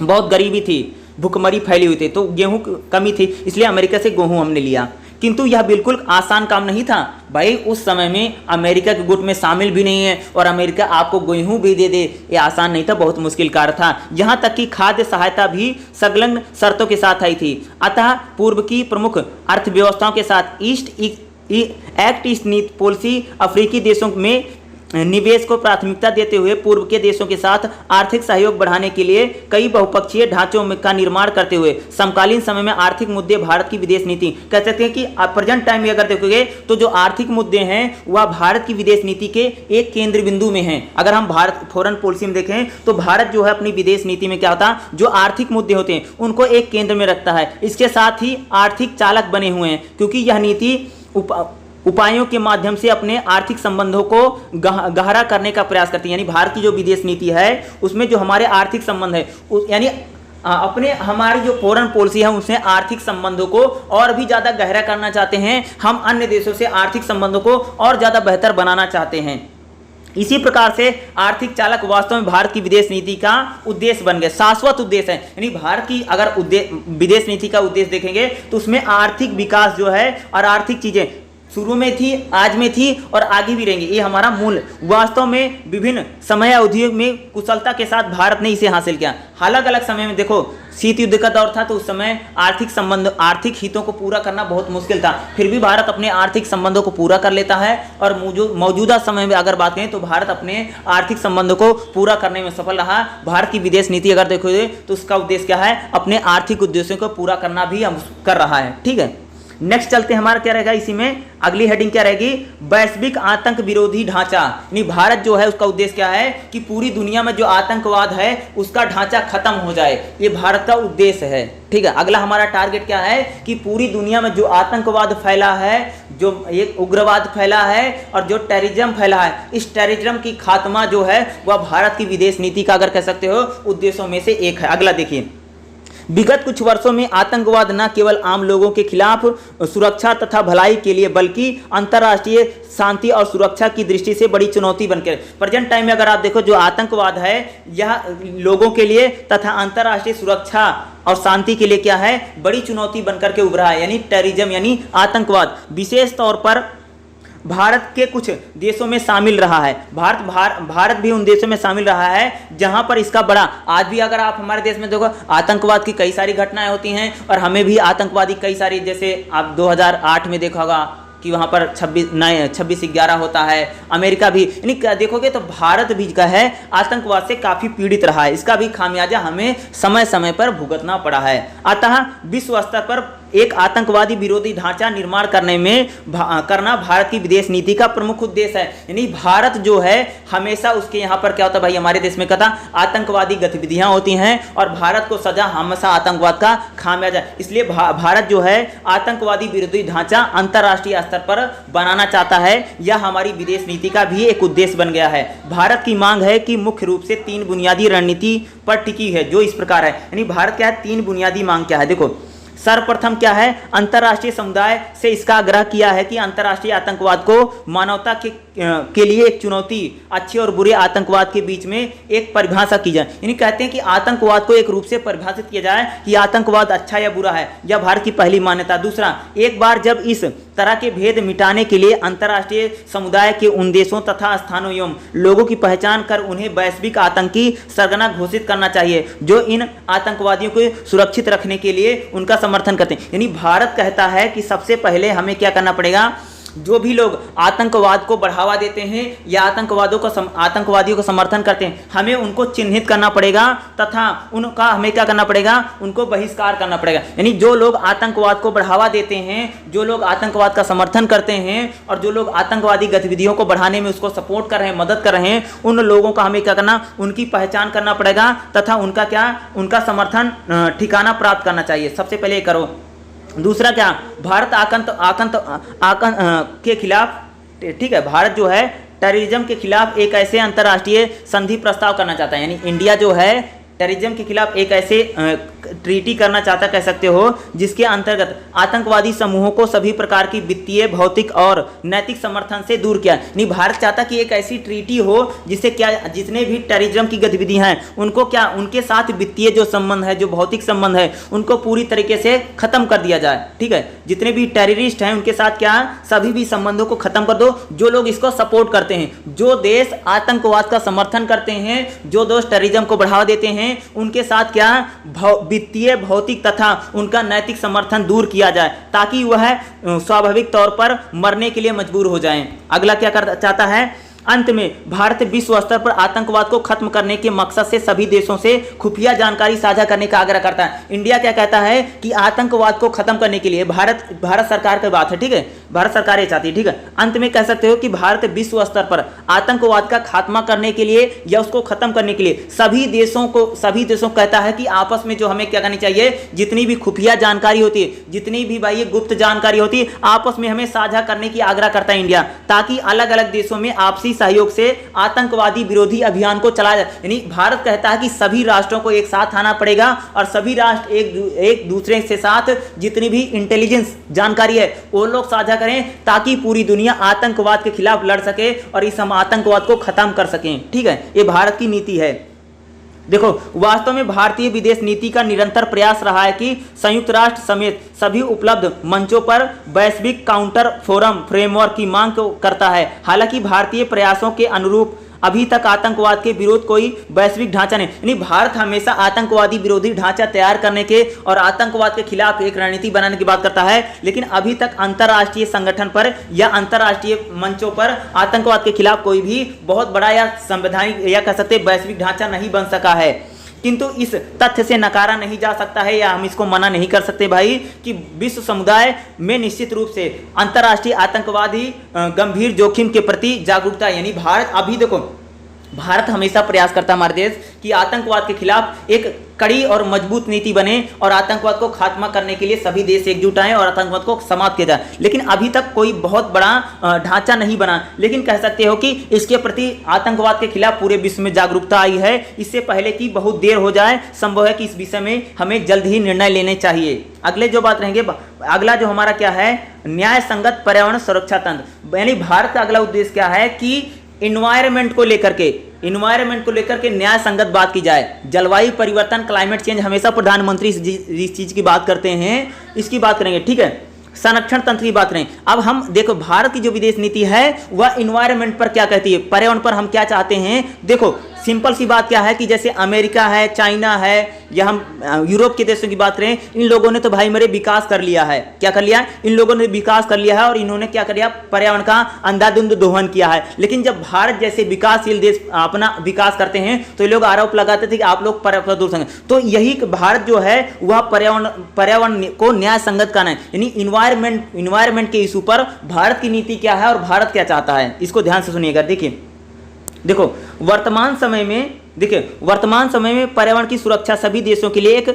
बहुत गरीबी थी, भुखमरी फैली हुई थी, तो गेहूं कमी थी, इसलिए अमेरिका से गेहूं हमने लिया। किंतु यह बिल्कुल आसान काम नहीं था भाई, उस समय में अमेरिका के गुट में शामिल भी नहीं है, और अमेरिका आपको गेहूं भी दे दे, ये आसान नहीं था, बहुत मुश्किल कार्य था। यहाँ तक कि खाद्य सहायता भी संलग्न शर्तों के साथ आई थी। अतः पूर्व की प्रमुख अर्थव्यवस्थाओं के साथ एक्ट ईस्ट नीति पॉलिसी अफ्रीकी देशों में निवेश को प्राथमिकता देते हुए पूर्व के देशों के साथ आर्थिक सहयोग बढ़ाने के लिए कई बहुपक्षीय ढांचों का निर्माण करते हुए समकालीन समय में आर्थिक मुद्दे भारत की विदेश नीति कह सकते हैं कि प्रेजेंट टाइम में अगर देखोगे तो जो आर्थिक मुद्दे हैं वह भारत की विदेश नीति के एक केंद्र बिंदु में हैं। अगर हम भारत फॉरेन पॉलिसी में देखें तो भारत जो है अपनी विदेश नीति में क्या होता है, जो आर्थिक मुद्दे होते हैं उनको एक केंद्र में रखता है। इसके साथ ही आर्थिक चालक बने हुए हैं, क्योंकि यह नीति उपायों के माध्यम से अपने आर्थिक संबंधों को गहरा करने का प्रयास करती है। यानी भारत की जो विदेश नीति है उसमें जो हमारे आर्थिक संबंध है, यानी अपने हमारी जो फॉरेन पॉलिसी है उससे आर्थिक संबंधों को और भी ज़्यादा गहरा करना चाहते हैं। हम अन्य देशों से आर्थिक संबंधों को और ज़्यादा बेहतर बनाना चाहते हैं। इसी प्रकार से आर्थिक चालक वास्तव में भारत की विदेश नीति का उद्देश्य बन गए, शाश्वत उद्देश्य है। यानी भारत की अगर विदेश नीति का उद्देश्य देखेंगे तो उसमें आर्थिक विकास जो है और आर्थिक चीज़ें शुरू में थी, आज में थी और आगे भी रहेंगे, ये हमारा मूल वास्तव में विभिन्न समय अवधियों में कुशलता के साथ भारत ने इसे हासिल किया। अलग अलग समय में देखो, शीत युद्ध का दौर था तो उस समय आर्थिक संबंध, आर्थिक हितों को पूरा करना बहुत मुश्किल था, फिर भी भारत अपने आर्थिक संबंधों को पूरा कर लेता है। और मौजूदा समय में अगर बात करें तो भारत अपने आर्थिक संबंधों को पूरा करने में सफल रहा। भारत की विदेश नीति अगर देखोगे तो उसका उद्देश्य क्या है, अपने आर्थिक उद्देश्यों को पूरा करना भी कर रहा है। ठीक है, नेक्स्ट चलते हैं, हमारा क्या रहेगा इसी में, अगली हेडिंग क्या रहेगी, वैश्विक आतंक विरोधी ढांचा। यानी भारत जो है उसका उद्देश्य क्या है कि पूरी दुनिया में जो आतंकवाद है उसका ढांचा खत्म हो जाए, ये भारत का उद्देश्य है। ठीक है, अगला हमारा टारगेट क्या है कि पूरी दुनिया में जो आतंकवाद फैला है, जो एक उग्रवाद फैला है और जो टेररिज्म फैला है, इस टेररिज्म की खात्मा जो है वह भारत की विदेश नीति का, अगर कह सकते हो, उद्देश्यों में से एक है। अगला देखिए, विगत कुछ वर्षों में आतंकवाद न केवल आम लोगों के खिलाफ सुरक्षा तथा भलाई के लिए बल्कि अंतर्राष्ट्रीय शांति और सुरक्षा की दृष्टि से बड़ी चुनौती बनकर, प्रेजेंट टाइम में अगर आप देखो जो आतंकवाद है यह लोगों के लिए तथा अंतर्राष्ट्रीय सुरक्षा और शांति के लिए क्या है, बड़ी चुनौती बनकर के उभरा है। यानी टेररिज्म यानी आतंकवाद विशेष तौर पर भारत के कुछ देशों में शामिल रहा है। भारत भी उन देशों में शामिल रहा है जहां पर इसका बड़ा, आज भी अगर आप हमारे देश में देखो आतंकवाद की कई सारी घटनाएं होती हैं और हमें भी आतंकवादी कई सारी, जैसे आप 2008 में देखा होगा कि वहाँ पर 26/11 होता है, अमेरिका भी, यानी देखोगे तो भारत भी का है आतंकवाद से काफ़ी पीड़ित रहा है, इसका भी खामियाजा हमें समय समय पर भुगतना पड़ा है। अतः विश्व स्तर पर एक आतंकवादी विरोधी ढांचा निर्माण करना भारत की विदेश नीति का प्रमुख उद्देश्य है। यानी भारत जो है हमेशा उसके यहाँ पर क्या होता है भाई, हमारे देश में कहता आतंकवादी गतिविधियां होती हैं और भारत को सजा हमेशा आतंकवाद का खामियाजा, इसलिए भारत जो है आतंकवादी विरोधी ढांचा अंतर्राष्ट्रीय स्तर पर बनाना चाहता है। यह हमारी विदेश नीति का भी एक उद्देश्य बन गया है। भारत की मांग है कि मुख्य रूप से 3 बुनियादी रणनीति पर टिकी है, जो इस प्रकार है। यानी भारत क्या है, 3 बुनियादी मांग क्या है, देखो सर्वप्रथम क्या है, अंतर्राष्ट्रीय समुदाय से इसका आग्रह किया है कि अंतर्राष्ट्रीय आतंकवाद को मानवता के लिए एक चुनौती, अच्छे और बुरे आतंकवाद के बीच में एक परिभाषा की जाए। यानी कहते हैं कि आतंकवाद को एक रूप से परिभाषित किया जाए कि आतंकवाद अच्छा या बुरा है, यह भारत की पहली मान्यता। दूसरा, एक बार जब इस तरह के भेद मिटाने के लिए अंतर्राष्ट्रीय समुदाय के उन देशों तथा स्थानों एवं लोगों की पहचान कर उन्हें वैश्विक आतंकी सरगना घोषित करना चाहिए जो इन आतंकवादियों को सुरक्षित रखने के लिए उनका समर्थन करते हैं। यानी भारत कहता है कि सबसे पहले हमें क्या करना पड़ेगा, जो भी लोग आतंकवाद को बढ़ावा देते हैं या आतंकवादियों को समर्थन करते हैं, हमें उनको चिन्हित करना पड़ेगा तथा उनका हमें क्या करना पड़ेगा, उनको बहिष्कार करना पड़ेगा। यानी जो लोग आतंकवाद को बढ़ावा देते हैं, जो लोग आतंकवाद का समर्थन करते हैं और जो लोग आतंकवादी गतिविधियों को बढ़ाने में उसको सपोर्ट कर रहे हैं, मदद कर रहे हैं, उन लोगों का हमें क्या करना, उनकी पहचान करना पड़ेगा तथा उनका समर्थन ठिकाना प्राप्त करना चाहिए। सबसे पहले करो। दूसरा क्या, भारत के खिलाफ, ठीक है, भारत जो है टेररिज्म के खिलाफ एक ऐसे अंतर्राष्ट्रीय संधि प्रस्ताव करना चाहता है। यानी इंडिया जो है टेररिज्म के खिलाफ एक ऐसे ट्रीटी करना चाहता, कह सकते हो, जिसके अंतर्गत आतंकवादी समूहों को सभी प्रकार की वित्तीय, भौतिक और नैतिक समर्थन से दूर किया। नहीं, भारत चाहता कि एक ऐसी ट्रीटी हो जिससे क्या, जितने भी टेररिज्म की गतिविधियां हैं उनको क्या, उनके साथ वित्तीय जो संबंध है, जो भौतिक संबंध है, उनको पूरी तरीके से खत्म कर दिया जाए। ठीक है, जितने भी टेररिस्ट हैं उनके साथ क्या, सभी भी संबंधों को खत्म कर दो। जो लोग इसको सपोर्ट करते हैं, जो देश आतंकवाद का समर्थन करते हैं, जो देश टेररिज्म को बढ़ावा देते हैं, उनके साथ क्या, वित्तीय, भौतिक तथा उनका नैतिक समर्थन दूर किया जाए ताकि वह स्वाभाविक तौर पर मरने के लिए मजबूर हो जाएं। अगला क्या करना चाहता है, अंत में भारत विश्व स्तर पर आतंकवाद को खत्म करने के मकसद से सभी देशों से खुफिया जानकारी साझा करने का आग्रह करता है। इंडिया क्या कहता है कि आतंकवाद को खत्म करने के लिए भारत सरकार की बात है, ठीक है, भारत सरकार ये चाहती है। ठीक है, अंत में कह सकते हो कि भारत विश्व स्तर पर आतंकवाद का खात्मा करने के लिए या उसको खत्म करने के लिए सभी देशों को कहता है कि आपस में जो हमें क्या करनी चाहिए, जितनी भी खुफिया जानकारी होती है, जितनी भी भाई गुप्त जानकारी होती है, आपस में हमें साझा करने की आग्रह करता है इंडिया, ताकि अलग अलग देशों में आपसी सहयोग से आतंकवादी विरोधी अभियान को चलाया जाए। यानी भारत कहता है कि सभी राष्ट्रों को एक साथ आना पड़ेगा और सभी राष्ट्र एक दूसरे के साथ जितनी भी इंटेलिजेंस जानकारी है वो लोग साझा करें ताकि पूरी दुनिया आतंकवाद के खिलाफ लड़ सके और इस हम आतंकवाद को खत्म कर सकें। ठीक है, ये भारत की नीति है। देखो, वास्तव में भारतीय विदेश नीति का निरंतर प्रयास रहा है कि संयुक्त राष्ट्र समेत सभी उपलब्ध मंचों पर वैश्विक काउंटर फोरम फ्रेमवर्क की मांग करता है। हालांकि भारतीय प्रयासों के अनुरूप अभी तक आतंकवाद के विरोध कोई वैश्विक ढांचा नहीं, यानी भारत हमेशा आतंकवादी विरोधी ढांचा तैयार करने के और आतंकवाद के खिलाफ एक रणनीति बनाने की बात करता है, लेकिन अभी तक अंतर्राष्ट्रीय संगठन पर या अंतर्राष्ट्रीय मंचों पर आतंकवाद के खिलाफ कोई भी बहुत बड़ा या संवैधानिक या कह सकते वैश्विक ढांचा नहीं बन सका है। किंतु इस तथ्य से नकारा नहीं जा सकता है या हम इसको मना नहीं कर सकते भाई कि विश्व समुदाय में निश्चित रूप से अंतर्राष्ट्रीय आतंकवादी गंभीर जोखिम के प्रति जागरूकता, यानी भारत अभी देखो, भारत हमेशा प्रयास करता है हमारे देश कि आतंकवाद के खिलाफ एक कड़ी और मजबूत नीति बने और आतंकवाद को खात्मा करने के लिए सभी देश एकजुट आए और आतंकवाद को समाप्त किया जाए। लेकिन अभी तक कोई बहुत बड़ा ढांचा नहीं बना, लेकिन कह सकते हो कि इसके प्रति आतंकवाद के खिलाफ पूरे विश्व में जागरूकता आई है। इससे पहले कि बहुत देर हो जाए, संभव है कि इस विषय में हमें जल्द ही निर्णय लेने चाहिए। अगले जो बात रहेंगे, अगला जो हमारा क्या है, न्याय संगत पर्यावरण सुरक्षा तंत्र, यानी भारत का अगला उद्देश्य क्या है कि इन्वायरमेंट को लेकर के न्याय संगत बात की जाए। जलवायु परिवर्तन, क्लाइमेट चेंज, हमेशा प्रधानमंत्री इस चीज की बात करते हैं, इसकी बात करेंगे, ठीक है। संरक्षण तंत्र की बात करें। अब हम देखो, भारत की जो विदेश नीति है वह इन्वायरमेंट पर क्या कहती है, पर्यावरण पर हम क्या चाहते हैं। देखो सिंपल सी बात क्या है कि जैसे अमेरिका है, चाइना है, या हम यूरोप के देशों की बात करें, इन लोगों ने तो भाई मेरे विकास कर लिया है। क्या कर लिया है? इन लोगों ने विकास कर लिया है और इन्होंने क्या कर लिया, पर्यावरण का अंधाधुंध दोहन किया है। लेकिन जब भारत जैसे विकासशील देश अपना विकास करते हैं तो ये लोग आरोप लगाते थे कि आप लोग प्रदूषण हैं। तो यही भारत जो है वह पर्यावरण को न्याय संगत करना है, यानी इन्वायरमेंट के इशू पर भारत की नीति क्या है और भारत क्या चाहता है, इसको ध्यान से सुनिएगा। देखो वर्तमान समय में पर्यावरण की सुरक्षा सभी देशों के लिए एक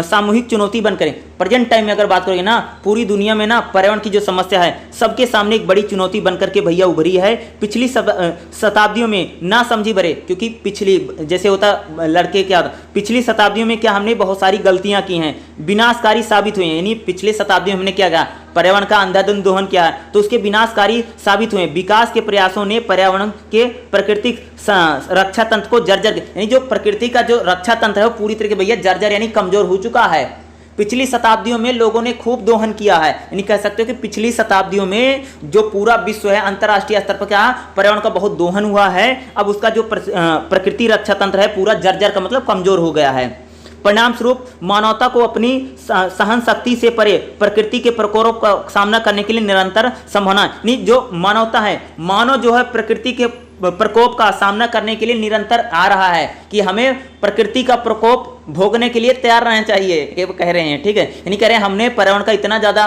सामूहिक चुनौती बनकर, प्रेजेंट टाइम में अगर बात करेंगे ना, पूरी दुनिया में ना पर्यावरण की जो समस्या है सबके सामने एक बड़ी चुनौती बनकर के भैया उभरी है। पिछली शताब्दियों में ना समझी बरे, क्योंकि पिछली जैसे होता लड़के क्या होता, पिछली शताब्दियों में क्या हमने बहुत सारी गलतियां की हैं, विनाशकारी साबित हुई हैं। यानी पिछले शताब्दियों में हमने क्या किया, पर्यावरण का अंधाधुंध दोहन किया है तो उसके विनाशकारी साबित हुए। विकास के प्रयासों ने पर्यावरण के प्राकृतिक रक्षा तंत्र को जर्जर, यानी जो प्रकृति का जो रक्षा तंत्र है वो पूरी तरह भैया जर्जर यानी कमजोर हो चुका है। पिछली शताब्दियों में लोगों ने खूब दोहन किया है, यानी कह सकते हो कि पिछली शताब्दियों में जो पूरा विश्व है अंतर्राष्ट्रीय स्तर पर क्या पर्यावरण का बहुत दोहन हुआ है। अब उसका जो प्रकृति रक्षा तंत्र है पूरा जर्जर का मतलब कमजोर हो गया है। परिणाम स्वरूप मानवता को अपनी सहन शक्ति से परे प्रकृति के प्रकोप का सामना करने के लिए निरंतर संभावना, नहीं जो मानवता है, मानव जो है प्रकृति के प्रकोप का सामना करने के लिए निरंतर आ रहा है कि हमें प्रकृति का प्रकोप भोगने के लिए तैयार रहना चाहिए, ये कह रहे हैं, ठीक है। यानी कह रहे हैं हमने पर्यावरण का इतना ज़्यादा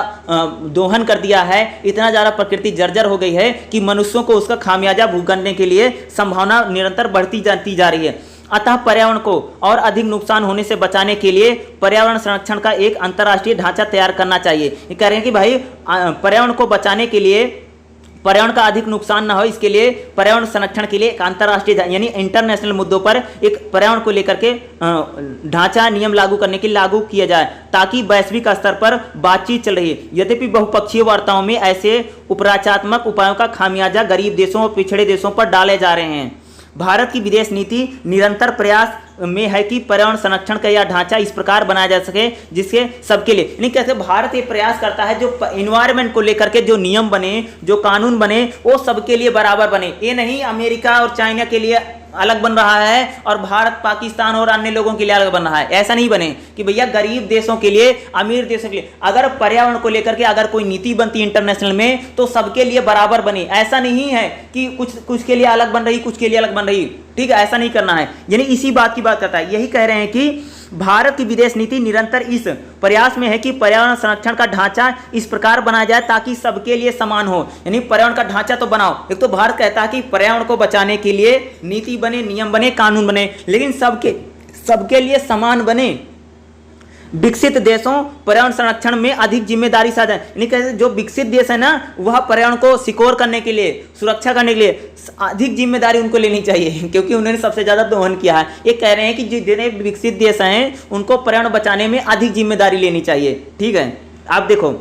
दोहन कर दिया है, इतना ज़्यादा प्रकृति जर्जर हो गई है कि मनुष्यों को उसका खामियाजा भुगतने के लिए संभावना निरंतर बढ़ती जाती जा रही है। अतः पर्यावरण को और अधिक नुकसान होने से बचाने के लिए पर्यावरण संरक्षण का एक अंतर्राष्ट्रीय ढांचा तैयार करना चाहिए। ये कह रहे हैं कि भाई पर्यावरण को बचाने के लिए, पर्यावरण का अधिक नुकसान ना हो, इसके लिए पर्यावरण संरक्षण के लिए एक अंतर्राष्ट्रीय यानी इंटरनेशनल मुद्दों पर एक पर्यावरण को लेकर के ढांचा नियम लागू करने के लिए लागू किया जाए ताकि वैश्विक स्तर पर बातचीत चल रही है। यद्यपि बहुपक्षीय वार्ताओं में ऐसे उपराचात्मक उपायों का खामियाजा गरीब देशों और पिछड़े देशों पर डाले जा रहे हैं। भारत की विदेश नीति निरंतर प्रयास में है कि पर्यावरण संरक्षण का यह ढांचा इस प्रकार बनाया जा सके जिसके सबके लिए, नहीं कैसे भारत ये प्रयास करता है जो इन्वायरमेंट को लेकर के जो नियम बने, जो कानून बने वो सबके लिए बराबर बने। ये नहीं अमेरिका और चाइना के लिए अलग बन रहा है और भारत पाकिस्तान और अन्य लोगों के लिए अलग बन रहा है, ऐसा नहीं बने कि भैया गरीब देशों के लिए, अमीर देशों के लिए अगर पर्यावरण को लेकर के अगर कोई नीति बनती है इंटरनेशनल में तो सबके लिए बराबर बने। ऐसा नहीं है कि कुछ के लिए अलग बन रही, कुछ के लिए अलग बन रही, ठीक है, ऐसा नहीं करना है। यानी इसी बात की बात करता है। यही कह रहे हैं कि भारत की विदेश नीति निरंतर इस प्रयास में है कि पर्यावरण संरक्षण का ढांचा इस प्रकार बनाया जाए ताकि सबके लिए समान हो। यानी पर्यावरण का ढांचा तो बनाओ, एक तो भारत कहता है कि पर्यावरण को बचाने के लिए नीति बने, नियम बने, कानून बने, लेकिन सबके लिए समान बने। विकसित देशों पर्यावरण संरक्षण में अधिक जिम्मेदारी साझा, यानी कैसे जो विकसित देश है ना वह पर्यावरण को सिक्योर करने के लिए, सुरक्षा करने के लिए अधिक जिम्मेदारी उनको लेनी चाहिए क्योंकि उन्होंने सबसे ज्यादा दोहन किया है। ये कह रहे हैं कि जितने विकसित देश हैं उनको पर्यावरण बचाने में अधिक जिम्मेदारी लेनी चाहिए, ठीक है। आप देखो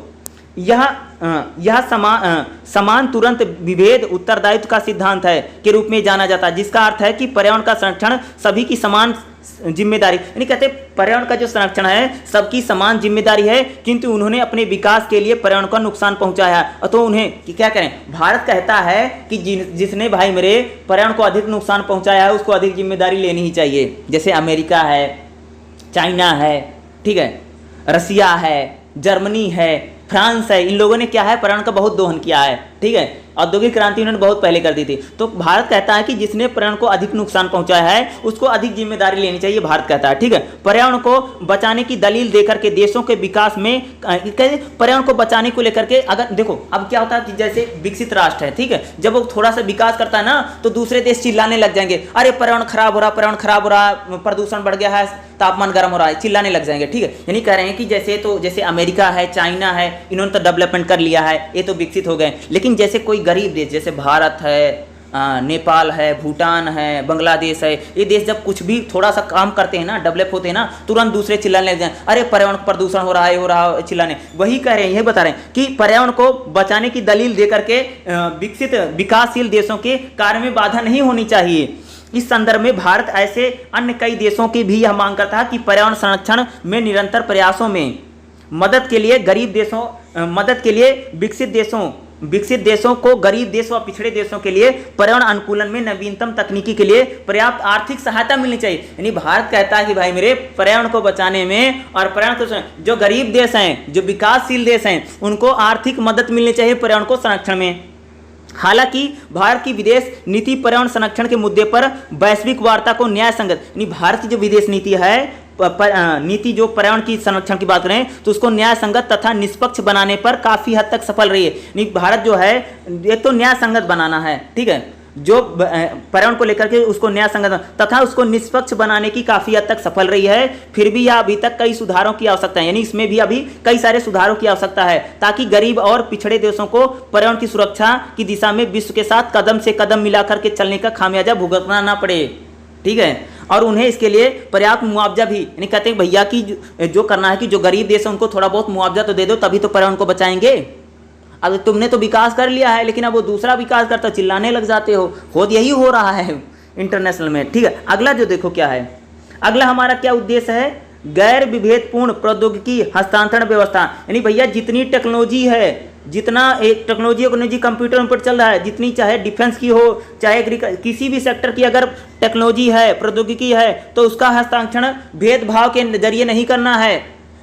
यह समान तुरंत विभेद उत्तरदायित्व का सिद्धांत है के रूप में जाना जाता है, जिसका अर्थ है कि पर्यावरण का संरक्षण सभी की समान जिम्मेदारी, यानी कहते पर्यावरण का जो संरक्षण है सबकी समान जिम्मेदारी है, किंतु उन्होंने अपने विकास के लिए पर्यावरण को नुकसान पहुंचाया है तो उन्हें क्या करें। भारत कहता है कि जिसने भाई मेरे पर्यावरण को अधिक नुकसान पहुंचाया है उसको अधिक जिम्मेदारी लेनी ही चाहिए। जैसे अमेरिका है, चाइना है, ठीक है, रसिया है, जर्मनी है, फ्रांस है, इन लोगों ने क्या है पर्यावरण का बहुत दोहन किया है। ठीक है, औद्योगिक क्रांति उन्होंने बहुत पहले कर दी थी। तो भारत कहता है कि जिसने पर्यावरण को अधिक नुकसान पहुंचाया है उसको अधिक जिम्मेदारी लेनी चाहिए, भारत कहता है, ठीक है। पर्यावरण को बचाने की दलील देकर के देशों के विकास में पर्यावरण को बचाने को लेकर के, अगर देखो अब क्या होता है कि जैसे विकसित राष्ट्र है, ठीक है, जब वो थोड़ा सा विकास करता है ना तो दूसरे देश चिल्लाने लग जाएंगे, अरे पर्यावरण खराब हो रहा, पर्यावरण खराब हो रहा, प्रदूषण बढ़ गया है, तापमान गर्म हो रहा है, चिल्लाने लग जाएंगे, ठीक है। यानी कह रहे हैं कि जैसे अमेरिका है, चाइना है, इन्होंने तो डेवलपमेंट कर लिया है, ये तो विकसित हो गए, लेकिन जैसे कोई गरीब देश जैसे भारत है, नेपाल है, भूटान है, बांग्लादेश है, ये देश जब कुछ भी थोड़ा सा काम करते हैं ना, डेवलप होते हैं ना, तुरंत दूसरे चिल्लाने लग जाए, अरे पर्यावरण प्रदूषण हो रहा है, चिल्लाने। वही कह रहे हैं, यही बता रहे हैं कि पर्यावरण को बचाने की दलील देकर के विकसित विकासशील देशों के कार्य में बाधा नहीं होनी चाहिए। इस संदर्भ में भारत ऐसे अन्य कई देशों की भी यह मांग करता है कि पर्यावरण संरक्षण में निरंतर प्रयासों में मदद के लिए विकसित देशों को गरीब देशों और पिछड़े देशों के लिए पर्यावरण अनुकूलन में नवीनतम तकनीकी के लिए पर्याप्त आर्थिक सहायता मिलनी चाहिए। यानी भारत कहता है कि भाई मेरे पर्यावरण को बचाने में और पर्यावरण को, जो गरीब देश हैं, जो विकासशील देश हैं, उनको आर्थिक मदद मिलनी चाहिए पर्यावरण को संरक्षण में। हालांकि भारत की विदेश नीति पर्यावरण संरक्षण के मुद्दे पर वैश्विक वार्ता को न्याय संगत, यानी भारत की जो विदेश नीति है, नीति जो पर्यावरण की संरक्षण की बात करें तो उसको न्याय संगत तथा निष्पक्ष बनाने पर काफी हद तक सफल रही है। यानी भारत जो है एक तो न्याय संगत बनाना है, ठीक है, जो पर्यावरण को लेकर के उसको न्याय संगत तथा उसको निष्पक्ष बनाने की काफी हद तक सफल रही है। फिर भी यह अभी तक कई सुधारों की आवश्यकता है, यानी इसमें भी अभी कई सारे सुधारों की आवश्यकता है, ताकि गरीब और पिछड़े देशों को पर्यावरण की सुरक्षा की दिशा में विश्व के साथ कदम से कदम मिलाकर के चलने का खामियाजा भुगतना ना पड़े, ठीक है। और उन्हें इसके लिए पर्याप्त मुआवजा भी, यानी कहते हैं भैया की जो करना है कि जो गरीब देश है उनको थोड़ा बहुत मुआवजा तो दे दो, तभी तो पर्यावरण को बचाएंगे। अब तुमने तो विकास कर लिया है, लेकिन अब वो दूसरा विकास करता, चिल्लाने लग जाते हो, खुद यही हो रहा है इंटरनेशनल में, ठीक है। अगला जो देखो क्या है, अगला हमारा क्या उद्देश्य है, गैर विभेदपूर्ण प्रौद्योगिकी हस्तांतरण व्यवस्था। यानी भैया जितनी टेक्नोलॉजी है, जितना एक टेक्नोलॉजी कंप्यूटर पर चल रहा है, जितनी चाहे डिफेंस की हो, चाहे किसी भी सेक्टर की अगर टेक्नोलॉजी है, प्रौद्योगिकी है, तो उसका हस्तांतरण भेदभाव के जरिए नहीं करना है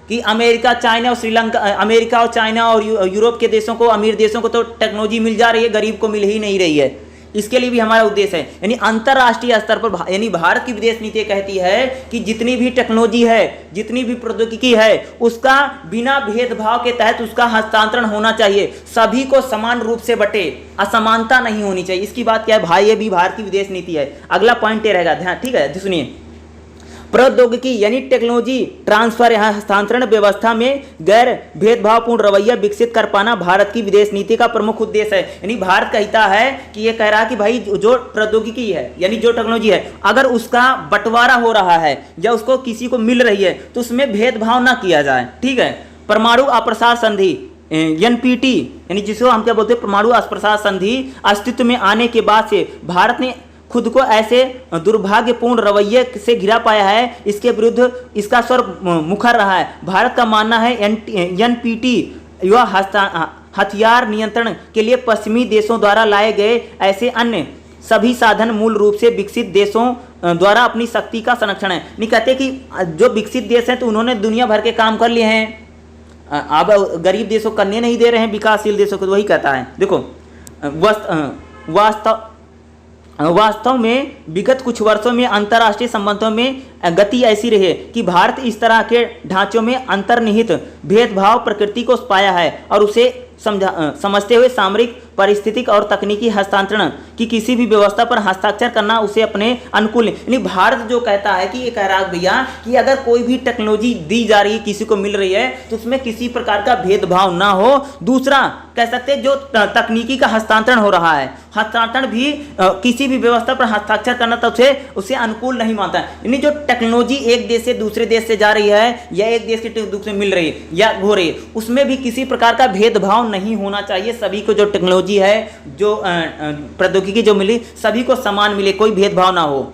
कि अमेरिका, चाइना और श्रीलंका, अमेरिका और चाइना और यूरोप के देशों को, अमीर देशों को तो टेक्नोलॉजी मिल जा रही है, गरीब को मिल ही नहीं रही है। इसके लिए भी हमारा उद्देश्य है, यानी अंतर्राष्ट्रीय स्तर पर, यानी भारत की विदेश नीति कहती है कि जितनी भी टेक्नोलॉजी है, जितनी भी प्रौद्योगिकी है, उसका बिना भेदभाव के तहत उसका हस्तांतरण होना चाहिए, सभी को समान रूप से बटे, असमानता नहीं होनी चाहिए। इसकी बात क्या है भाई, ये भी भारत की विदेश नीति है। अगला पॉइंट ये रहेगा, ध्यान, ठीक है, सुनिए, प्रौद्योगिकी यानी टेक्नोलॉजी ट्रांसफर या हस्तांतरण व्यवस्था में गैर भेदभावपूर्ण रवैया विकसित कर पाना भारत की विदेश नीति का प्रमुख उद्देश्य है। यानी भारत कहता है कि ये कह रहा है कि भाई जो प्रौद्योगिकी है, यानी जो टेक्नोलॉजी है, अगर उसका बंटवारा हो रहा है या उसको किसी को मिल रही है तो उसमें भेदभाव ना किया जाए, ठीक है। परमाणु अप्रसार संधि एनपीटी, यानी जिसको हम क्या बोलते हैं, परमाणु अप्रसार संधि अस्तित्व में आने के बाद से भारत ने खुद को ऐसे दुर्भाग्यपूर्ण रवैये से घिरा पाया है, इसके विरुद्ध इसका स्वर मुखर रहा है। भारत का मानना है एनपीटी युवा हथियार नियंत्रण के लिए पश्चिमी देशों द्वारा लाए गए ऐसे अन्य सभी साधन मूल रूप से विकसित देशों द्वारा अपनी शक्ति का संरक्षण है। नहीं कहते कि जो विकसित देश हैं तो उन्होंने दुनिया भर के काम कर लिए हैं, अब गरीब देशों को करने नहीं दे रहे हैं, विकासशील देशों को, तो वही कहता है। देखो वास्तव में विगत कुछ वर्षों में अंतर्राष्ट्रीय संबंधों में गति ऐसी रही है कि भारत इस तरह के ढांचों में अंतर्निहित भेदभाव प्रकृति को पाया है और उसे समझते हुए सामरिक, पारिस्थितिक और तकनीकी हस्तांतरण की किसी भी व्यवस्था पर हस्ताक्षर करना उसे अपने अनुकूल, यानी भारत जो कहता है कि ये कह रहा है भैया कि अगर कोई भी टेक्नोलॉजी दी जा रही है, किसी को मिल रही है, तो उसमें किसी प्रकार का भेदभाव ना हो। दूसरा कह सकते हैं जो तकनीकी का हस्तांतरण हो रहा है, हस्तांतरण भी किसी भी व्यवस्था पर हस्ताक्षर करना तो उसे अनुकूल नहीं मानता है। यानी जो टेक्नोलॉजी एक देश से दूसरे देश से जा रही है या एक देश के दूसरे मिल रही है या हो रही है, उसमें भी किसी प्रकार का भेदभाव नहीं होना चाहिए। सभी को जो टेक्नोलॉजी है, जो प्रौद्योगिकी जो मिली, सभी को समान मिले, कोई भेदभाव ना हो।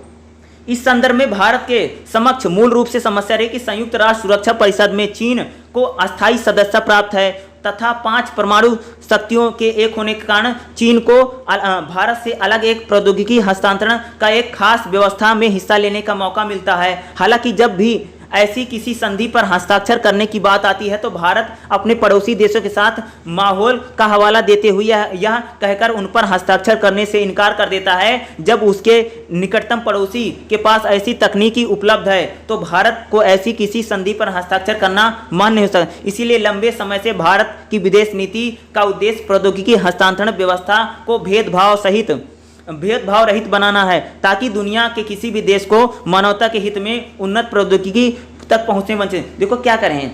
इस संदर्भ में भारत के समक्ष मूल रूप से समस्या रही कि संयुक्त राष्ट्र सुरक्षा परिषद में चीन को अस्थायी सदस्यता प्राप्त है तथा 5 परमाणु शक्तियों के एक होने के कारण चीन को भारत से अलग एक प्रौद्योगिकी हस्तांतरण का एक खास व्यवस्था में हिस्सा लेने का मौका मिलता है। हालांकि जब भी ऐसी किसी संधि पर हस्ताक्षर करने की बात आती है तो भारत अपने पड़ोसी देशों के साथ माहौल का हवाला देते हुए यह कहकर उन पर हस्ताक्षर करने से इनकार कर देता है जब उसके निकटतम पड़ोसी के पास ऐसी तकनीकी उपलब्ध है तो भारत को ऐसी किसी संधि पर हस्ताक्षर करना मान्य नहीं हो सकता। इसीलिए लंबे समय से भारत की विदेश नीति का उद्देश्य प्रौद्योगिकी हस्तांतरण व्यवस्था को भेदभाव रहित बनाना है ताकि दुनिया के किसी भी देश को मानवता के हित में उन्नत प्रौद्योगिकी तक पहुंचने बन सके। देखो क्या करें,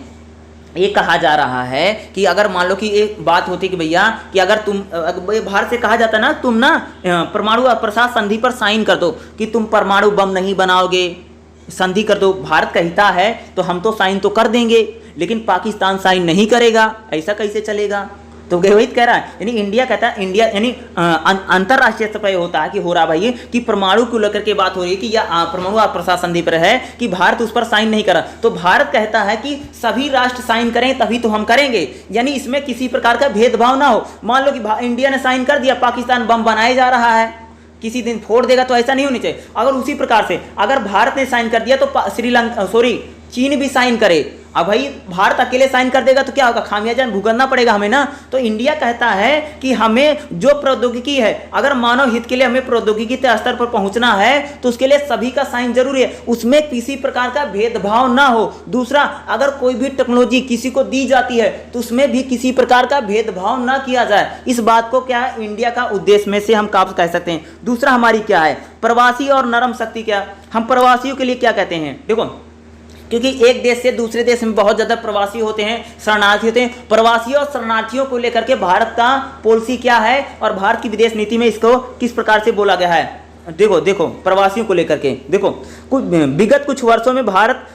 ये कहा जा रहा है कि अगर मान लो कि एक बात होती कि भैया कि अगर तुम भारत से कहा जाता ना तुम ना परमाणु अप्रसार संधि पर साइन कर दो कि तुम परमाणु बम नहीं बनाओगे, संधि कर दो। भारत कहता है तो हम तो साइन तो कर देंगे लेकिन पाकिस्तान साइन नहीं करेगा, ऐसा कैसे चलेगा। तो वही कह रहा है, यानी इंडिया कहता है, इंडिया यानी अंतरराष्ट्रीय स्तर पर होता है कि हो रहा भाई कि परमाणु को लेकर के बात हो रही है कि यह परमाणु अप्रसार संधि पर है कि भारत उस पर साइन नहीं करा, तो भारत कहता है कि सभी राष्ट्र साइन करें तभी तो हम करेंगे, यानी इसमें किसी प्रकार का भेदभाव ना हो। मान लो कि इंडिया ने साइन कर दिया, पाकिस्तान बम बनाए जा रहा है, किसी दिन फोड़ देगा, तो ऐसा नहीं होनी चाहिए। अगर उसी प्रकार से अगर भारत ने साइन कर दिया तो चीन भी साइन करे। अब भाई भारत अकेले साइन कर देगा तो क्या होगा, खामियाजा भुगतना पड़ेगा हमें ना। तो इंडिया कहता है कि हमें जो प्रौद्योगिकी है, अगर मानव हित के लिए हमें प्रौद्योगिकी के स्तर पर पहुंचना है तो उसके लिए सभी का साइन जरूरी है, उसमें किसी प्रकार का भेदभाव ना हो। दूसरा, अगर कोई भी टेक्नोलॉजी किसी को दी जाती है तो उसमें भी किसी प्रकार का भेदभाव ना किया जाए। इस बात को क्या इंडिया का उद्देश्य में से हम काफ कह सकते हैं। दूसरा हमारी क्या है, प्रवासी और नरम शक्ति। क्या हम प्रवासियों के लिए क्या कहते हैं, देखो क्योंकि एक देश से दूसरे देश में बहुत ज़्यादा प्रवासी होते हैं, शरणार्थी होते हैं। प्रवासियों और शरणार्थियों को लेकर के भारत का पॉलिसी क्या है और भारत की विदेश नीति में इसको किस प्रकार से बोला गया है। देखो प्रवासियों को लेकर के देखो विगत कुछ वर्षों में भारत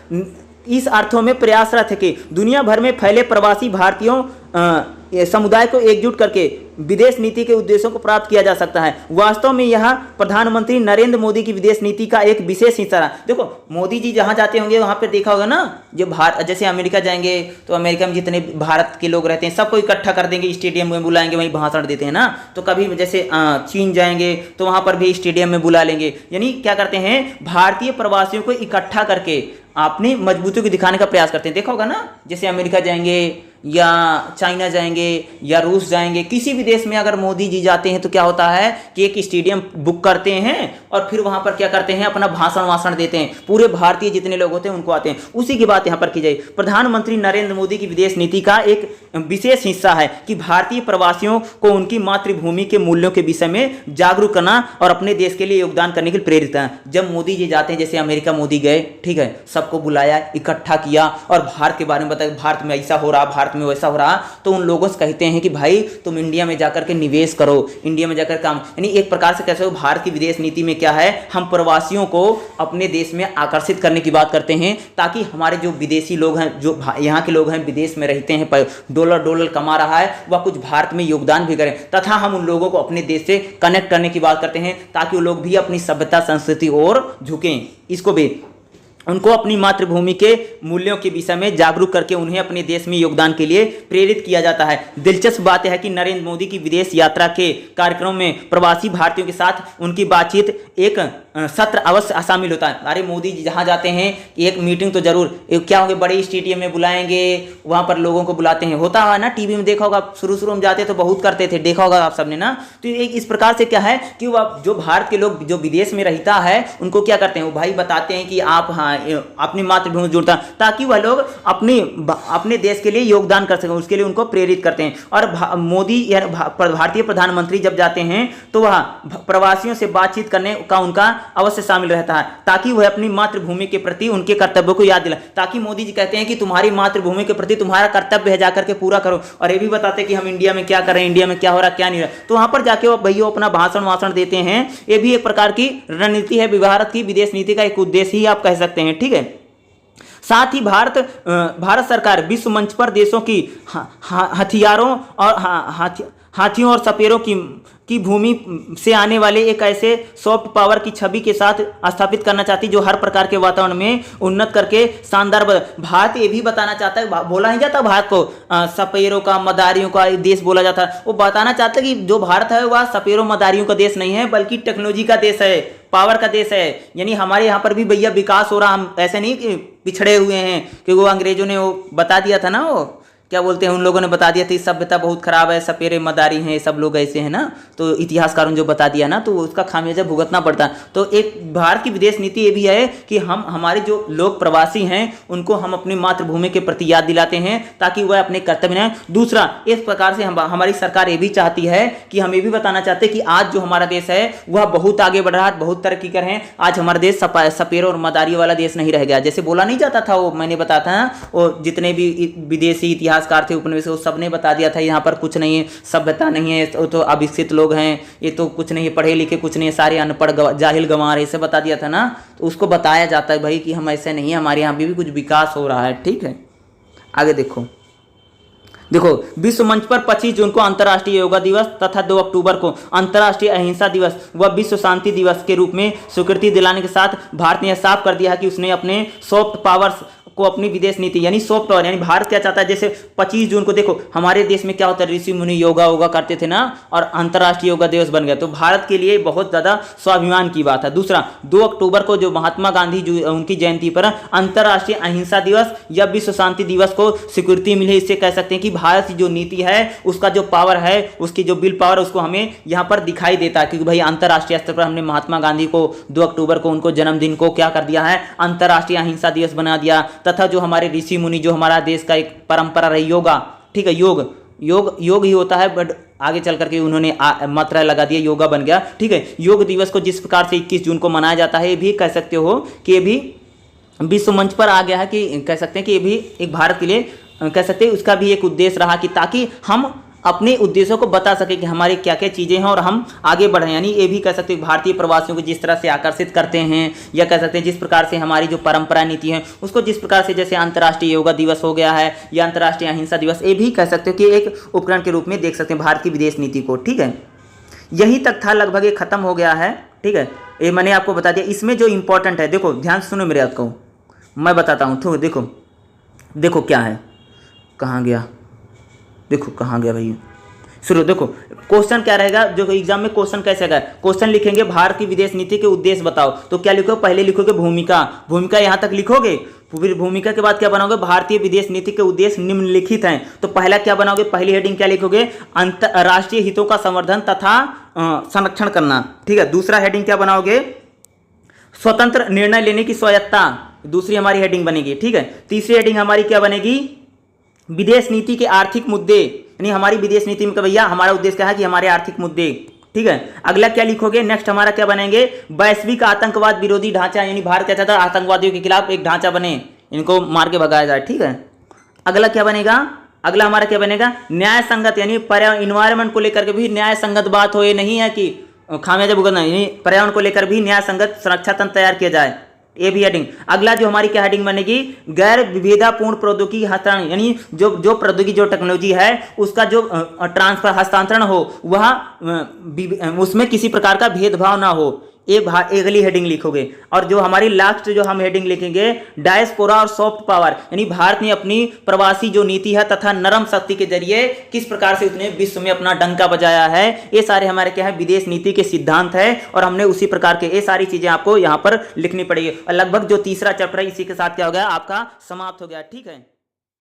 इस अर्थों में प्रयासरत है कि दुनिया भर में फैले प्रवासी भारतीयों समुदाय को एकजुट करके विदेश नीति के उद्देश्यों को प्राप्त किया जा सकता है। वास्तव में यह प्रधानमंत्री नरेंद्र मोदी की विदेश नीति का एक विशेष हिस्सा है। देखो मोदी जी जहां जाते होंगे वहां पे देखा होगा ना, जो भारत जैसे अमेरिका जाएंगे तो अमेरिका में जितने भारत के लोग रहते हैं सबको इकट्ठा कर देंगे, स्टेडियम में बुलाएंगे, वहीं भाषण देते हैं ना। तो कभी जैसे चीन जाएंगे तो वहां पर भी स्टेडियम में बुला लेंगे, यानी क्या करते हैं, भारतीय प्रवासियों को इकट्ठा करके अपनी मजबूती को दिखाने का प्रयास करते हैं। देखा होगा ना, जैसे अमेरिका जाएंगे या चाइना जाएंगे या रूस जाएंगे, किसी भी देश में अगर मोदी जी जाते हैं तो क्या होता है कि एक स्टेडियम बुक करते हैं और फिर वहां पर क्या करते हैं, अपना भाषण देते हैं, पूरे भारतीय जितने लोग होते हैं उनको आते हैं। उसी की बात यहां पर की जाए। प्रधानमंत्री नरेंद्र मोदी की विदेश नीति का एक विशेष हिस्सा है कि भारतीय प्रवासियों को उनकी मातृभूमि के मूल्यों के विषय में जागरूक करना और अपने देश के लिए योगदान करने के लिए प्रेरित करना। जब मोदी जी जाते हैं, जैसे अमेरिका मोदी गए, ठीक है, सबको बुलाया, इकट्ठा किया और भारत के बारे में बताया, भारत में ऐसा हो रहा, भारत में वैसा हो रहा, तो उन लोगों से कहते हैं कि भाई तुम इंडिया में जाकर के निवेश करो, इंडिया में जाकर काम, यानी एक प्रकार से कैसे हो, भारत की विदेश नीति में क्या है, हम प्रवासियों को अपने देश में आकर्षित करने की बात करते हैं ताकि हमारे जो विदेशी लोग हैं, जो यहाँ के लोग हैं, विदेश में रहते हैं, डॉलर कमा रहा है, वह कुछ भारत में योगदान भी करें, तथा हम उन लोगों को अपने देश से कनेक्ट करने की बात करते हैं ताकि वो लोग भी अपनी सभ्यता संस्कृति और झुकें। इसको भी उनको अपनी मातृभूमि के मूल्यों के विषय में जागरूक करके उन्हें अपने देश में योगदान के लिए प्रेरित किया जाता है। दिलचस्प बात है कि नरेंद्र मोदी की विदेश यात्रा के कार्यक्रम में प्रवासी भारतीयों के साथ उनकी बातचीत एक सत्र अवश्य शामिल होता है। अरे मोदी जी जहाँ जाते हैं एक मीटिंग तो जरूर, क्या होंगे, बड़े स्टेडियम में बुलाएंगे, वहाँ पर लोगों को बुलाते हैं, होता है ना, टीवी में देखा होगा, शुरू में जाते तो बहुत करते थे, देखा होगा आप सबने ना। तो एक इस प्रकार से क्या है कि वह जो भारत के लोग जो विदेश में रहता है उनको क्या करते हैं, वो भाई बताते हैं कि आप हाँ अपनी मातृभूमि से जुड़ता है ताकि वह लोग अपने देश के लिए योगदान कर सकें, उसके लिए उनको प्रेरित करते हैं। और मोदी भारतीय प्रधानमंत्री जब जाते हैं तो वह प्रवासियों से बातचीत करने का उनका अवश्य शामिल रहता है ताकि वह अपनी मातृभूमि के प्रति उनके कर्तव्यों को याद दिलाए। ताकि मोदी जी कहते हैं कि तुम्हारी मातृभूमि के प्रति तुम्हारा कर्तव्य है, जाकर के पूरा करो। और ये भी बताते हैं कि हम इंडिया में क्या कर रहे हैं, इंडिया में क्या हो रहा है, क्या नहीं हो रहा, तो वहां पर जाके वो भैया अपना भाषण देते हैं। ये भी एक प्रकार की रणनीति है, भारत की विदेश नीति का एक उद्देश्य ही आप कह सकते हैं, ठीक है। साथ ही भारत सरकार विश्व मंच पर देशों की हथियारों और हाथियों और सपेरों की भूमि से आने वाले एक ऐसे सॉफ्ट पावर की छवि के साथ स्थापित करना चाहती जो हर प्रकार के वातावरण में उन्नत करके शानदार भारत ये भी बताना चाहता है, बोला नहीं जाता भारत को सपेरों का मदारियों का देश बोला जाता है, वो बताना चाहता है कि जो भारत है वह सपेरों मदारियों का देश नहीं है बल्कि टेक्नोलॉजी का देश है, पावर का देश है। यानी हमारे यहाँ पर भी भैया विकास हो रहा, हम ऐसे नहीं कि पिछड़े हुए हैं, क्योंकि वो अंग्रेजों ने वो बता दिया था ना, वो क्या बोलते हैं, उन लोगों ने बता दिया था इस सभ्यता बहुत खराब है, सपेरे मदारी हैं, सब लोग ऐसे हैं ना, तो इतिहासकारों ने जो बता दिया ना, तो उसका खामियाजा भुगतना पड़ता है। तो एक भारत की विदेश नीति ये भी है कि हम हमारे जो लोग प्रवासी हैं उनको हम अपनी मातृभूमि के प्रति याद दिलाते हैं ताकि वह अपने कर्तव्य निभाएं। दूसरा, इस प्रकार से हमारी सरकार ये भी चाहती है कि हम ये भी बताना चाहते हैं कि आज जो हमारा देश है वह बहुत आगे बढ़ रहा है, बहुत तरक्की कर रहे हैं। आज हमारा देश सपेरों और मदारी वाला देश नहीं रह गया, जैसे बोला नहीं जाता था, वो मैंने बताया था, वो जितने भी विदेशी इतिहासकार थे उपनिवेश सब ने बता दिया था यहाँ पर कुछ नहीं है, सभ्यता नहीं है, तो अविकसित लोग हैं, ये तो कुछ नहीं है, पढ़े लिखे कुछ नहीं है, सारे अनपढ़ जाहिल गंवार ऐसे बता दिया था ना। तो उसको बताया जाता है भाई कि हम ऐसे नहीं है, हमारे यहाँ भी कुछ विकास हो रहा है। ठीक है, आगे देखो विश्व मंच पर 25 जून को अंतर्राष्ट्रीय योगा दिवस तथा 2 अक्टूबर को अंतर्राष्ट्रीय अहिंसा दिवस व विश्व शांति दिवस के रूप में स्वीकृति दिलाने के साथ भारत ने यह साफ कर दिया है कि उसने अपने सॉफ्ट पावर्स को अपनी विदेश नीति यानी सॉफ्ट पावर, यानी भारत क्या चाहता है, जैसे 25 जून को देखो हमारे देश में क्या होता है, ऋषि मुनि योगा करते थे ना, और अंतर्राष्ट्रीय योगा दिवस बन गया, तो भारत के लिए बहुत ज्यादा स्वाभिमान की बात है। दूसरा, 2 अक्टूबर को जो महात्मा गांधी उनकी जयंती पर अंतर्राष्ट्रीय अहिंसा दिवस या विश्व शांति दिवस को स्वीकृति मिली। इससे कह सकते हैं कि भारत की जो नीति है उसका जो पावर है, उसकी जो विल पावर, उसको हमें यहाँ पर दिखाई देता है, क्योंकि भाई अंतर्राष्ट्रीय स्तर पर हमने महात्मा गांधी को 2 अक्टूबर को उनको जन्मदिन को क्या कर दिया है, अंतर्राष्ट्रीय अहिंसा दिवस बना दिया। तथा जो हमारे ऋषि मुनि, जो हमारा देश का एक परंपरा रही योगा, ठीक है, योग ही होता है, बट आगे चल करके उन्होंने मात्रा लगा दिया, योगा बन गया। ठीक है, योग दिवस को जिस प्रकार से 21 जून को मनाया जाता है, ये भी कह सकते हो कि ये भी विश्व मंच पर आ गया है, कि कह सकते हैं कि ये भी एक भारत के लिए कह सकते हैं उसका भी एक उद्देश्य रहा कि ताकि हम अपने उद्देश्यों को बता सके कि हमारी क्या क्या चीज़ें हैं और हम आगे बढ़े। यानी ये भी कह सकते हैं भारतीय प्रवासियों को जिस तरह से आकर्षित करते हैं, या कह सकते हैं जिस प्रकार से हमारी जो परंपरा नीति है उसको जिस प्रकार से, जैसे अंतर्राष्ट्रीय योगा दिवस हो गया है या अंतर्राष्ट्रीय अहिंसा दिवस, ये भी कह सकते हो कि एक उपकरण के रूप में देख सकते हैं भारत की विदेश नीति को। ठीक है, यहीं तक था, लगभग ये खत्म हो गया है। ठीक है, ये मैंने आपको बता दिया। इसमें जो इंपॉर्टेंट है, देखो ध्यान सुनो मेरे बात को, मैं बताता हूँ। तो देखो क्या है, कहाँ गया, देखो कहाँ गया भैया, शुरू देखो क्वेश्चन क्या रहेगा, जो एग्जाम में क्वेश्चन कैसे आएगा, क्वेश्चन लिखेंगे भारत की विदेश नीति के उद्देश्य बताओ, तो क्या लिखोगे, पहले लिखोगे भूमिका यहाँ तक लिखोगे, फिर भूमिका के बाद क्या बनाओगे, भारतीय विदेश नीति के उद्देश्य निम्नलिखित हैं। तो पहला क्या बनाओगे, पहली हेडिंग क्या लिखोगे, अंतर्राष्ट्रीय हितों का संवर्धन तथा संरक्षण करना। ठीक है, दूसरा हेडिंग क्या बनाओगे, स्वतंत्र निर्णय लेने की स्वायत्ता, दूसरी हमारी हेडिंग बनेगी। ठीक है, तीसरी हेडिंग हमारी क्या बनेगी, विदेश नीति के आर्थिक मुद्दे, यानी हमारी विदेश नीति में भैया हमारा उद्देश्य क्या है कि हमारे आर्थिक मुद्दे। ठीक है, अगला क्या लिखोगे, नेक्स्ट हमारा क्या बनेंगे, वैश्विक आतंकवाद विरोधी ढांचा, यानी भारत क्या चाहता है आतंकवादियों के खिलाफ एक ढांचा बने, इनको मार के भगाया जाए। ठीक है, अगला क्या बनेगा, अगला हमारा क्या बनेगा, न्याय संगत, यानी पर्यावरण इन्वायरमेंट को लेकर के भी न्याय संगत बात हो, ये नहीं है कि खामियाजा भुगतना, यानी पर्यावरण को लेकर भी न्याय संगत सुरक्षा तंत्र तैयार किया जाए, ये भी हेडिंग। अगला जो हमारी क्या हेडिंग बनेगी, गैर विभेदापूर्ण प्रौद्योगिकी हस्तांतरण, यानी जो प्रौद्योगिकी जो टेक्नोलॉजी है उसका जो ट्रांसफर हस्तांतरण हो वह उसमें किसी प्रकार का भेदभाव ना हो, ये अगली हेडिंग लिखोगे। और जो हमारी लास्ट जो हम हेडिंग लिखेंगे, डायस्पोरा और सॉफ्ट पावर, यानी भारत ने अपनी प्रवासी जो नीति है तथा नरम शक्ति के जरिए किस प्रकार से उसने विश्व में अपना डंका बजाया है, ये सारे हमारे क्या है विदेश नीति के सिद्धांत है, और हमने उसी प्रकार के ये सारी चीजें आपको यहाँ पर लिखनी पड़ेगी। और लगभग जो तीसरा चैप्टर है इसी के साथ क्या हो गया, आपका समाप्त हो गया। ठीक है।